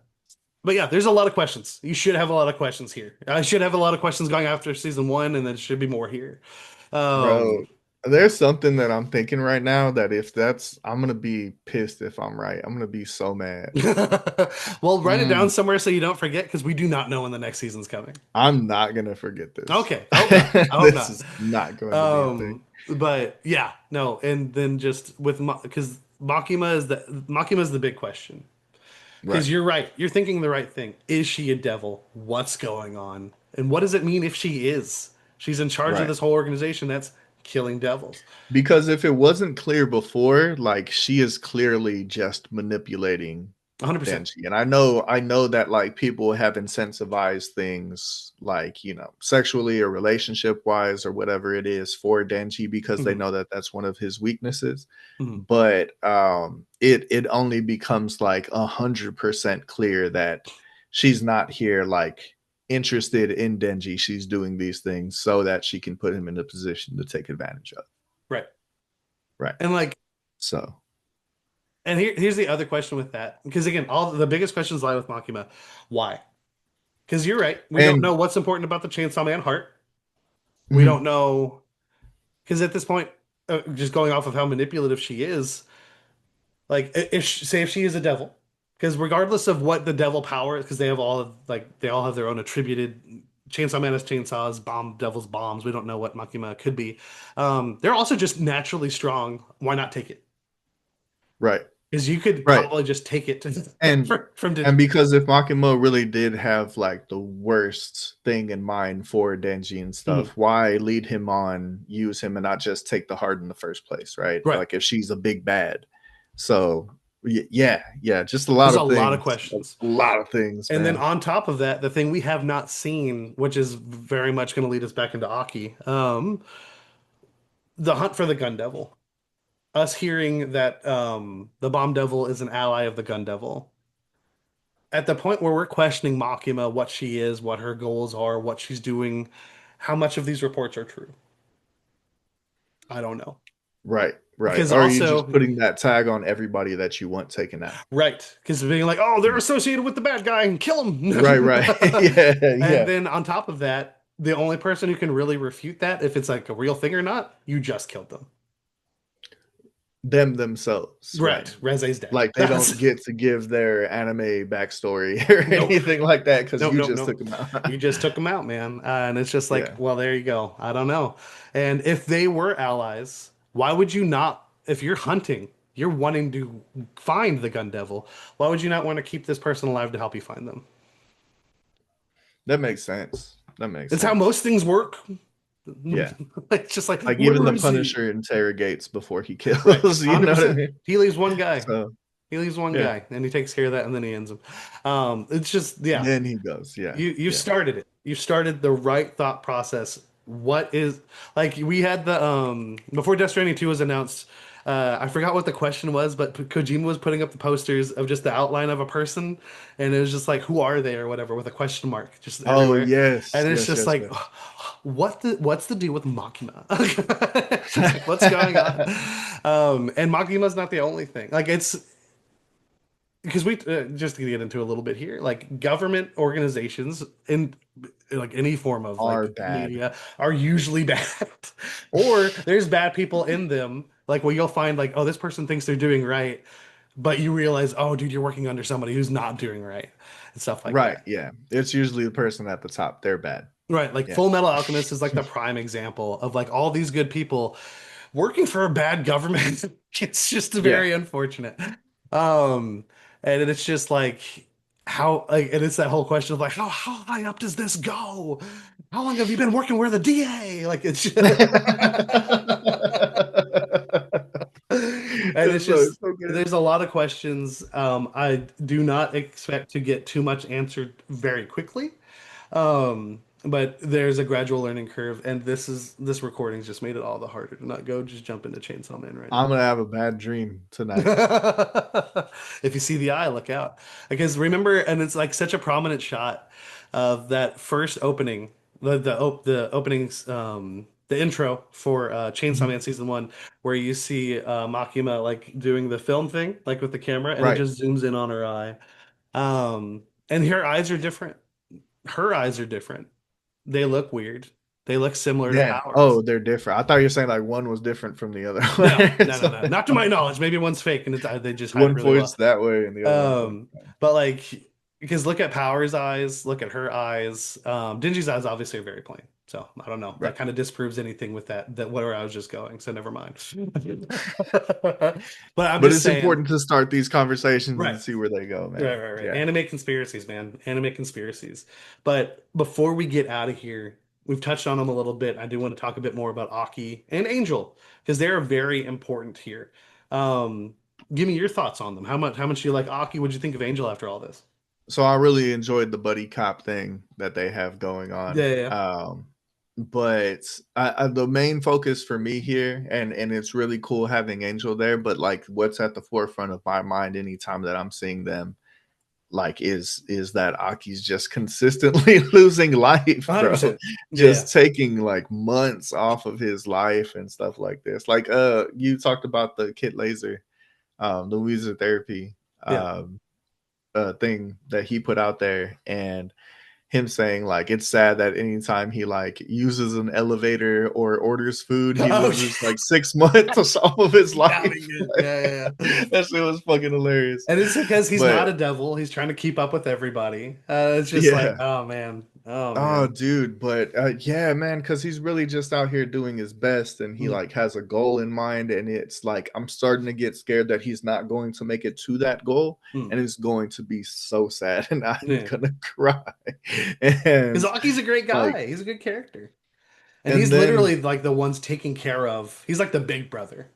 but yeah, there's a lot of questions. You should have a lot of questions here. I should have a lot of questions going after season one, and there should be more here. bro, Um, there's something that I'm thinking right now that if that's, I'm gonna be pissed if I'm right. I'm gonna be so mad. well, write it down Mm, somewhere so you don't forget because we do not know when the next season's coming. I'm not gonna forget this. Okay, I hope not. I hope This not. is not going to be a thing. But yeah, no, and then just with because Makima is the big question. Right, Because you're right. You're thinking the right thing. Is she a devil? What's going on? And what does it mean if she is? She's in charge of right. this whole organization that's killing devils. Because if it wasn't clear before, like she is clearly just manipulating 100%. Denji. And I know that like people have incentivized things like, you know, sexually or relationship wise or whatever it is for Denji because they Hmm. know that that's one of his weaknesses. Hmm. But it only becomes like 100% clear that she's not here like interested in Denji. She's doing these things so that she can put him in a position to take advantage of. Right. Right. And like, So, and here's the other question with that. Because again, all the biggest questions lie with Makima. Why? Because you're right. We don't and know what's important about the Chainsaw Man heart. We don't mhm, know. Because at this point, just going off of how manipulative she is, like say if she is a devil, because regardless of what the devil power is, because they all have their own attributed. Chainsaw Man has chainsaws, bomb devils bombs. We don't know what Makima could be. They're also just naturally strong. Why not take it? right, Because you could right. probably just take it And from and Digi. because if Makima really did have like the worst thing in mind for Denji and Mhm. stuff, why lead him on, use him, and not just take the heart in the first place, right? Right. Like if she's a big bad. So yeah, yeah, just There's a lot of questions. a lot of things, And then man. on top of that, the thing we have not seen, which is very much going to lead us back into Aki, the hunt for the Gun Devil. Us hearing that the Bomb Devil is an ally of the Gun Devil. At the point where we're questioning Makima, what she is, what her goals are, what she's doing, how much of these reports are true? I don't know. Right, right. Because Or are you just also, putting that tag on everybody that you want taken out? right, because being like, oh, they're associated with the bad guy and kill Right, him. right. Yeah, And yeah. then on top of that, the only person who can really refute that, if it's like a real thing or not, you just killed them. Them themselves, right? Right, Reze's dead. Like they don't That's get to give their anime backstory or nope. anything like that because Nope, you nope, just nope. took them out. You just took them out, man. And it's just like, Yeah, well, there you go. I don't know. And if they were allies, why would you not, if you're hunting, you're wanting to find the gun devil, why would you not want to keep this person alive to help you find them? that makes sense. That makes It's how sense. most things work. Yeah, It's just like, like even where the is he? Punisher interrogates before he Right, kills. You know what I 100%. mean? He leaves one guy. So He leaves one yeah, guy, and he takes care of that, and then he ends him. It's just, yeah. then he goes. Yeah, You yeah. started it. You started the right thought process. What is like we had the before Death Stranding 2 was announced, I forgot what the question was, but Kojima was putting up the posters of just the outline of a person, and it was just like, "Who are they?" or whatever with a question mark just Oh everywhere, yes, and it's yes, just yes, like, yes. what's the deal with Makima? It's just like, what's going on? And Makima's not the only thing. Like it's because we just to get into a little bit here, like government organizations in like any form of Are like bad. media are usually bad, or there's bad people in them. Like where you'll find like, oh, this person thinks they're doing right, but you realize, oh, dude, you're working under somebody who's not doing right, and stuff like Right, that. yeah. It's usually the person at the top. They're bad. Right, like Yeah. Full Metal Alchemist is like the prime example of like all these good people working for a bad government. It's just Yeah. very unfortunate. Um, and it's just like how like and it's that whole question of like how high up does this go? How long have you been working with the DA? Like it's just, and it's It's just so good. there's a lot of questions. I do not expect to get too much answered very quickly. But there's a gradual learning curve, and this recording's just made it all the harder to not go just jump into Chainsaw Man right I'm now. gonna have a bad dream tonight. If you see the eye, look out. Because remember, and it's like such a prominent shot of that first opening, the openings, the intro for Chainsaw Man season one, where you see Makima like doing the film thing, like with the camera, and it Right. just zooms in on her eye. And her eyes are different. Her eyes are different. They look weird. They look similar to Yeah. Powers. Oh, they're different. I thought you were saying like one was different from the other No, one. no, no, no. Not to my knowledge. Maybe one's fake and they just hide it One really well. points that way and the other one points Um, but like, because look at Power's eyes, look at her eyes. Dingy's eyes obviously are very plain. So I don't know. That right. kind of disproves anything with that where I was just going. So never mind. But I'm But just it's saying, important to start these conversations and right. see where they go, Right, man. right, right. Yeah. Anime conspiracies, man. Anime conspiracies. But before we get out of here, we've touched on them a little bit. I do want to talk a bit more about Aki and Angel because they're very important here. Um, Give me your thoughts on them. How much you like Aki? What'd you think of Angel after all this? So I really enjoyed the buddy cop thing that they have going Yeah, on. yeah, yeah. But the main focus for me here, and it's really cool having Angel there. But like, what's at the forefront of my mind anytime that I'm seeing them, like, is that Aki's just consistently losing life, bro. 100%. Yeah, yeah. Just taking like months off of his life and stuff like this. Like, you talked about the Kit Laser, the Weezer therapy, Yeah. um, thing that he put out there, and him saying like it's sad that anytime he like uses an elevator or orders food, he Oh, loses like 6 months off of his life. counting it. Like, Yeah, yeah, yeah. that shit was fucking hilarious. And it's because he's But not a devil. He's trying to keep up with everybody. It's just like, yeah. oh man. Oh Oh, man. dude, but yeah, man, because he's really just out here doing his best, and he Mm, like has a goal in mind, and it's like I'm starting to get scared that he's not going to make it to that goal, mm. and it's going to be so sad, and I'm Yeah. gonna cry. Because And Aki's a great like, guy. He's a good character. And and he's then literally like the ones taking care of. He's like the big brother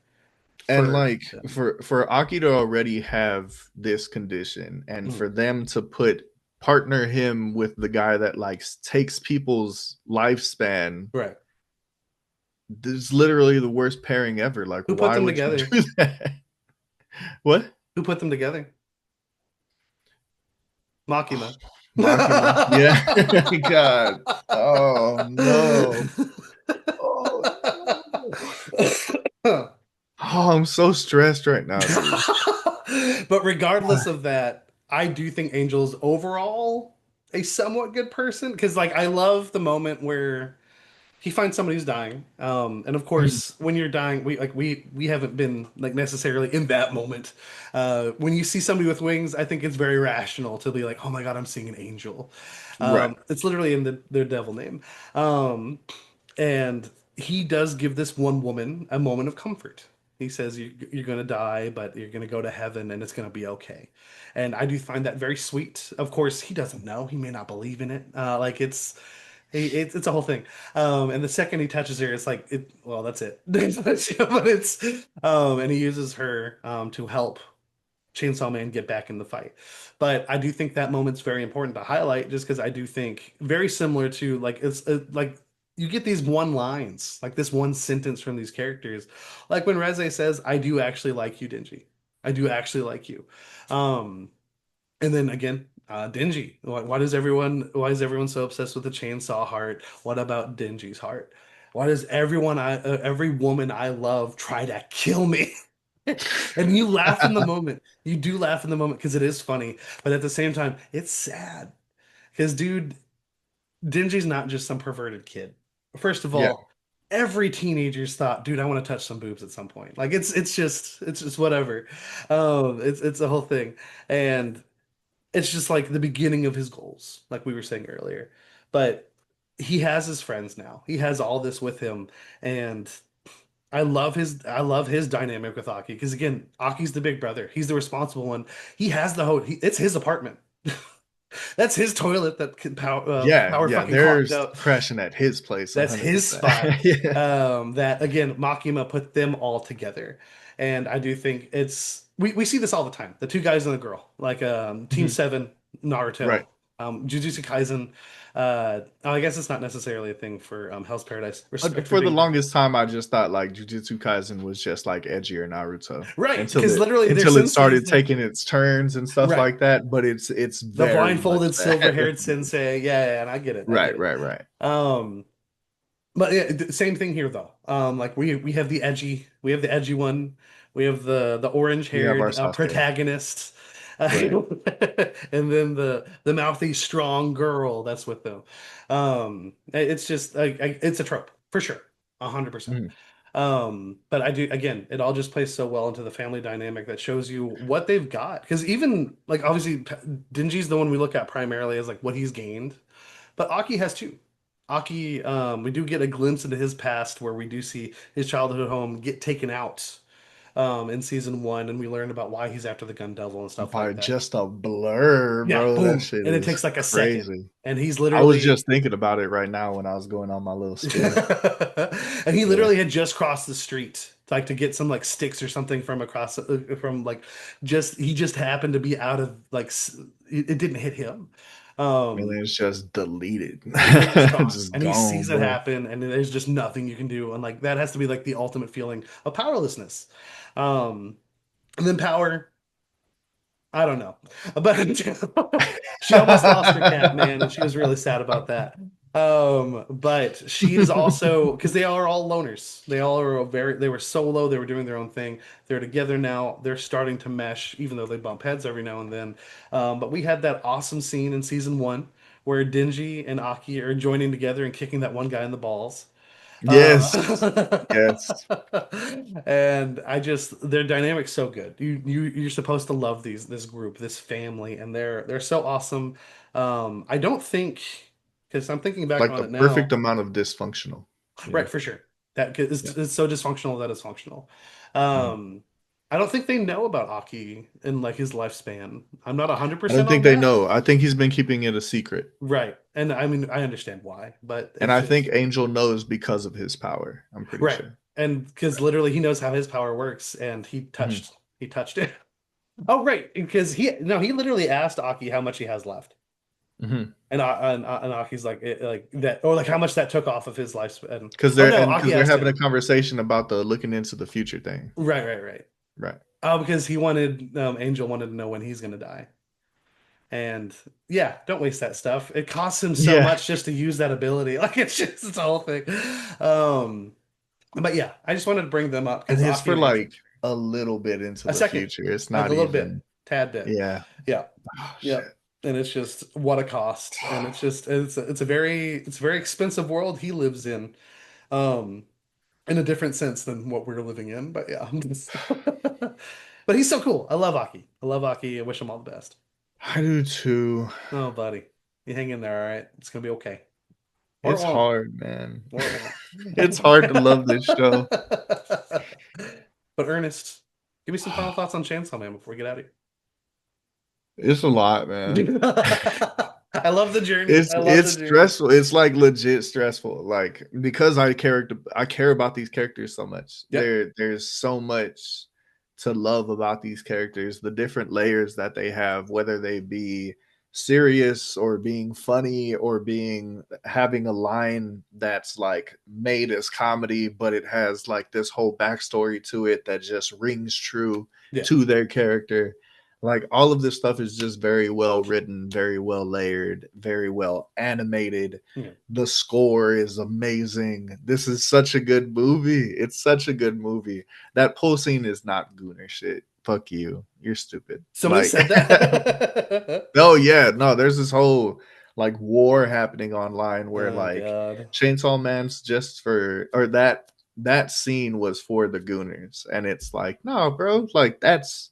and for like them. for Aki to already have this condition, and Mm, for them to put partner him with the guy that like takes people's lifespan, right. this is literally the worst pairing ever. Like, Who put why them would you together? do that? What? Who put them together? Makima. Makima. Yeah. God. Oh no. Oh no. Oh, I'm so stressed right now, dude. But regardless of that, I do think Angel's overall a somewhat good person because like I love the moment where he finds somebody who's dying. And of course, when you're dying, we haven't been like necessarily in that moment. When you see somebody with wings, I think it's very rational to be like, "Oh my God, I'm seeing an angel." Right. It's literally in their devil name. Um, and he does give this one woman a moment of comfort. He says, you're going to die, but you're going to go to heaven and it's going to be okay. And I do find that very sweet. Of course, he doesn't know. He may not believe in it. Like it's a whole thing. And the second he touches her, it's like, well, that's it. But and he uses her to help Chainsaw Man get back in the fight. But I do think that moment's very important to highlight just because I do think very similar to like it's like you get these one lines, like this one sentence from these characters. Like when Reze says, I do actually like you, Dingy. I do actually like you. Um, and then again, Dingy. Why is everyone so obsessed with the chainsaw heart? What about Dingy's heart? Why does every woman I love try to kill me? And you laugh in the moment. You do laugh in the moment because it is funny, but at the same time, it's sad. Because dude, Dingy's not just some perverted kid. First of Yeah. all, every teenager's thought, dude, I want to touch some boobs at some point. Like it's just whatever. It's a whole thing. And it's just like the beginning of his goals, like we were saying earlier. But he has his friends now. He has all this with him, and I love his dynamic with Aki because again, Aki's the big brother. He's the responsible one. He has the whole. It's his apartment. That's his toilet that can Yeah, power yeah. fucking clogged There's up. crashing at his place That's his 100%. spot. Yeah. That again, Makima put them all together, and I do think we see this all the time. The two guys and the girl, like Team Mhm. Seven, Naruto, Right. Jujutsu Kaisen. I guess it's not necessarily a thing for Hell's Paradise. Respect for For the being longest time, I just thought like Jujutsu Kaisen was just like edgier Naruto right until because it literally their until it started senseis, taking its turns and stuff right? like that. But it's The very much blindfolded that. silver-haired sensei. Yeah, yeah, and I get it. I get Right, it. right, right. Um, But yeah, same thing here though. Like we have the edgy one, we have the orange We have our haired Sasuke. protagonist, Right. and then the mouthy strong girl that's with them. It's just like it's a trope for sure, 100%. Mhm. But I do again, it all just plays so well into the family dynamic that shows you what they've got. Because even like obviously Dingy's the one we look at primarily as like what he's gained. But Aki has two. Aki, we do get a glimpse into his past where we do see his childhood home get taken out in season one, and we learn about why he's after the Gun Devil and stuff By like that. just a blur, Yeah, bro. That boom. shit And it is takes like a second. crazy. And he's I was literally just thinking about it right now when I was going on my little spiel. and he Yeah. literally had just crossed the street like to get some like sticks or something from across from like just he just happened to be out of like it didn't hit him. And then Um it's just deleted. and it's gone. Just And he gone, sees it boom. happen, and there's just nothing you can do. And like that has to be like the ultimate feeling of powerlessness. Um, and then power, I don't know, but she almost lost her cat, man, and she was really sad about that. But she is also because they are all loners. They were solo. They were doing their own thing. They're together now. They're starting to mesh, even though they bump heads every now and then. But we had that awesome scene in season one where Dingy and Aki are joining together and kicking that one guy in the balls. Yes. Uh, Yes. and I just their dynamic's so good. You're supposed to love this group, this family, and they're so awesome. I don't think because I'm thinking back Like on the it perfect now, amount of dysfunctional. right, Yeah. for sure. That 'cause Yeah. it's so dysfunctional that it's functional. Mhm. Um, I don't think they know about Aki and like his lifespan. I'm not I 100% don't think on they that. know. I think he's been keeping it a secret. Right. And I mean, I understand why, but And it's I think just Angel knows because of his power. I'm pretty right. sure. And because literally he knows how his power works and Mhm. he touched it. Oh, right. Because he literally asked Aki how much he has left. Mhm. And Aki's like, like that, or like how much that took off of his lifespan. Cuz Oh, they're no, and Aki cuz they're asked having a him. conversation about the looking into the future thing. Right, right, right. Right. Oh, because Angel wanted to know when he's going to die. And yeah, don't waste that stuff. It costs him so Yeah. much just to use that ability. Like it's a whole thing. But yeah, I just wanted to bring them up And because it's Aki for and Angel. like a little bit into A the second, future. It's like a not little bit, even. tad bit. Yeah. Yeah. Oh Yep. shit. And it's just what a cost. And it's a very expensive world he lives um, in a different sense than what we're living in. But yeah, but he's so cool. I love Aki. I love Aki. I wish him all the best. I do too. Oh, buddy, you hang in there, all right? It's gonna be okay. Or it It's won't. hard, man. Or it won't. It's hard to love this show. But Ernest, give me some final thoughts on Chainsaw Man before we get out of It's a lot, man. here. I love the journey. I love the It's journey. stressful. It's like legit stressful. Like because I care about these characters so much. Yep. There's so much to love about these characters, the different layers that they have, whether they be serious or being funny or being having a line that's like made as comedy, but it has like this whole backstory to it that just rings true Yeah. to their character. Like all of this stuff is just very well written, very well layered, very well animated. Yeah. The score is amazing. This is such a good movie. It's such a good movie. That pool scene is not gooner shit. Fuck you. You're stupid. Somebody Like said that. oh yeah, no, there's this whole like war happening online where Oh like God. Chainsaw Man's just for or that scene was for the Gooners, and it's like, no, bro, like that's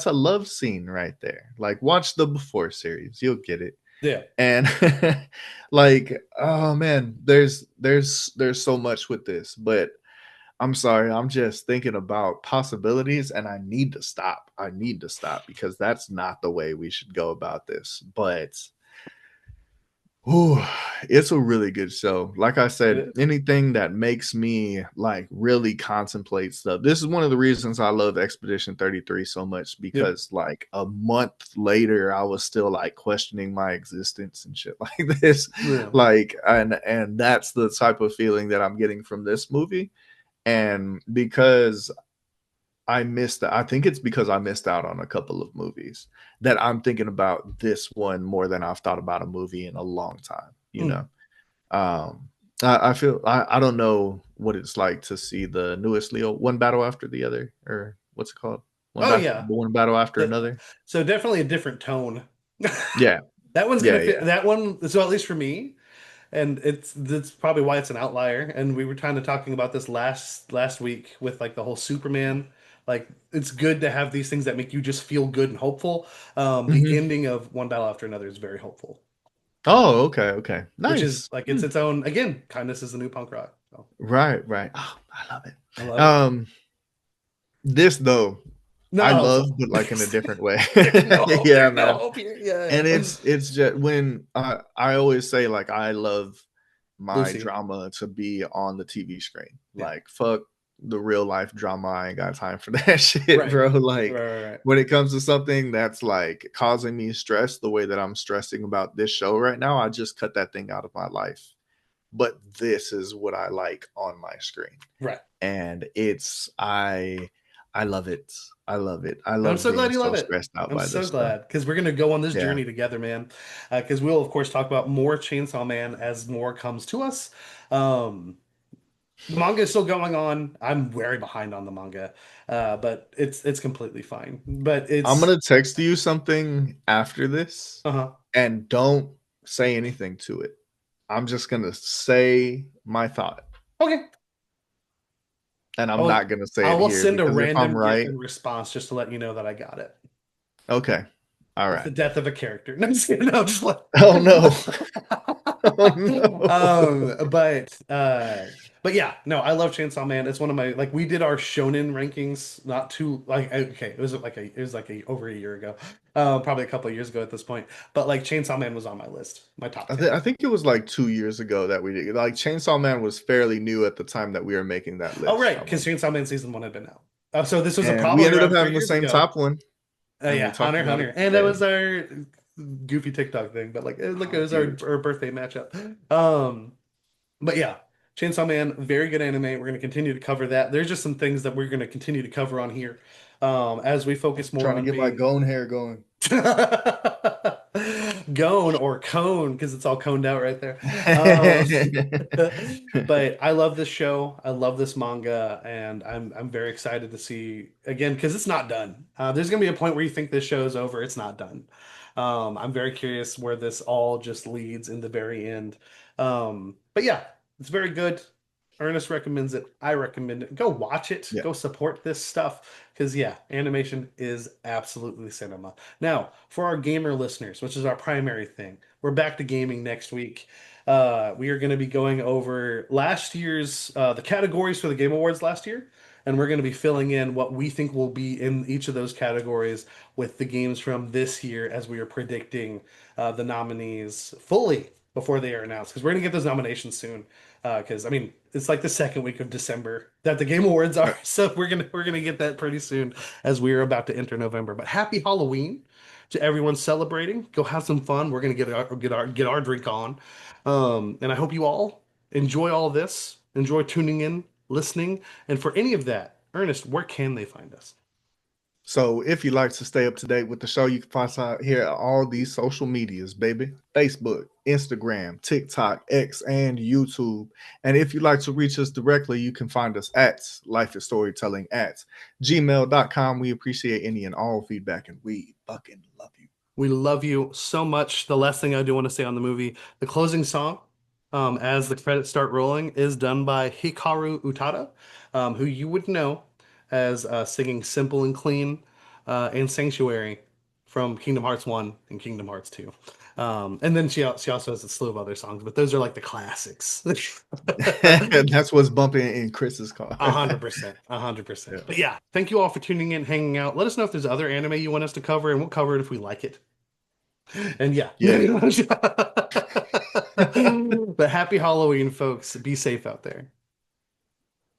a love scene right there. Like watch the Before series, you'll get it. Yeah. And like, oh man, there's so much with this, but I'm sorry, I'm just thinking about possibilities and I need to stop. I need to stop because that's not the way we should go about this. But ooh, it's a really good show. Like I It said, is. anything that makes me like really contemplate stuff. This is one of the reasons I love Expedition 33 so much Yep. because like a month later I was still like questioning my existence and shit like this. Yeah. Like and that's the type of feeling that I'm getting from this movie. And because I think it's because I missed out on a couple of movies that I'm thinking about this one more than I've thought about a movie in a long time, you Mm. know. Um I feel I don't know what it's like to see the newest Leo one battle after the other, or what's it called? Oh yeah. One battle after The- another. so definitely a different tone. Yeah. That one's gonna Yeah, fit yeah. that one, so at least for me, and it's that's probably why it's an outlier. And we were kind of talking about this last week with like the whole Superman. Like it's good to have these things that make you just feel good and hopeful. The Mhm. ending of One Battle After Another is very hopeful, Oh, okay, okay. which is Nice. like it's Hmm. its own again. Kindness is the new punk rock. So Right, right. Oh, I love I it. love it. This though, I No, love, but like in a different way. there's no hope. Yeah, There's no man. hope here. Yeah, And yeah. it's just when I always say like I love my Lucy. drama to be on the TV screen. Yeah. Like fuck the real life drama. I ain't got time for that shit, Right. bro. Right. Like Right. Right. when it comes to something that's like causing me stress the way that I'm stressing about this show right now, I just cut that thing out of my life. But this is what I like on my screen. Right. And I love it. I love it. I And I'm love so being glad you so love it. stressed out I'm by so this stuff. glad because we're gonna go on this Yeah. journey together, man. Because we'll of course talk about more Chainsaw Man as more comes to us. Um, the manga is still going on. I'm very behind on the manga, but it's completely fine. But I'm it's gonna text you something after this, uh-huh. and don't say anything to it. I'm just gonna say my thought, Okay. and I I'm will not gonna say I it will here send a because if I'm random GIF right, in response just to let you know that I got it. okay, all It's the right. death of a character. No, I'm just kidding. No, just like Oh no, oh no. but yeah, no, I love Chainsaw Man. It's one of my like we did our shonen rankings not too like okay, it was like a over a year ago. Probably a couple of years ago at this point. But like Chainsaw Man was on my list, my top 10. I think it was like 2 years ago that we did. Like Chainsaw Man was fairly new at the time that we were making that Oh list. right, I because want, Chainsaw Man season 1 had been out. So this was a and we probably ended up around three having the years same ago. top one, and we Yeah, talked Hunter, about Hunter, it and that today. was our goofy TikTok thing. But like, look, it Oh, was dude. our birthday matchup. Um, but yeah, Chainsaw Man, very good anime. We're going to continue to cover that. There's just some things that we're going to continue to cover on here, as we focus more Trying to on get my being gone hair going. Gone or cone because it's all coned out right there. Um, but I love this show. I love this manga, and I'm very excited to see again because it's not done. There's gonna be a point where you think this show is over. It's not done. I'm very curious where this all just leads in the very end. But yeah, it's very good. Ernest recommends it. I recommend it. Go watch it. Yeah. Go support this stuff. Because, yeah, animation is absolutely cinema. Now, for our gamer listeners, which is our primary thing, we're back to gaming next week. We are going to be going over last year's, the categories for the Game Awards last year. And we're going to be filling in what we think will be in each of those categories with the games from this year as we are predicting the nominees fully before they are announced. Because we're going to get those nominations soon. Because I mean, It's like the second week of December that the Game Awards are. So we're gonna get that pretty soon as we are about to enter November. But happy Halloween to everyone celebrating. Go have some fun. We're gonna get our drink on. And I hope you all enjoy all this. Enjoy tuning in, listening, and for any of that, Ernest, where can they find us? So if you like to stay up to date with the show, you can find us out here at all these social medias, baby. Facebook, Instagram, TikTok, X, and YouTube. And if you'd like to reach us directly, you can find us at Life is Storytelling at gmail.com. We appreciate any and all feedback, and we fucking love you. We love you so much. The last thing I do want to say on the movie, the closing song, as the credits start rolling, is done by Hikaru Utada, who you would know as singing Simple and Clean and Sanctuary from Kingdom Hearts 1 and Kingdom Hearts 2. And then she also has a slew of other songs, but those are like the classics. That's what's bumping in Chris's car. 100%, 100%. Yeah. But yeah, thank you all for tuning in, hanging out. Let us know if there's other anime you want us to cover, and we'll cover it if we like it. And yeah. Yeah. But happy Halloween, folks. Be safe out there.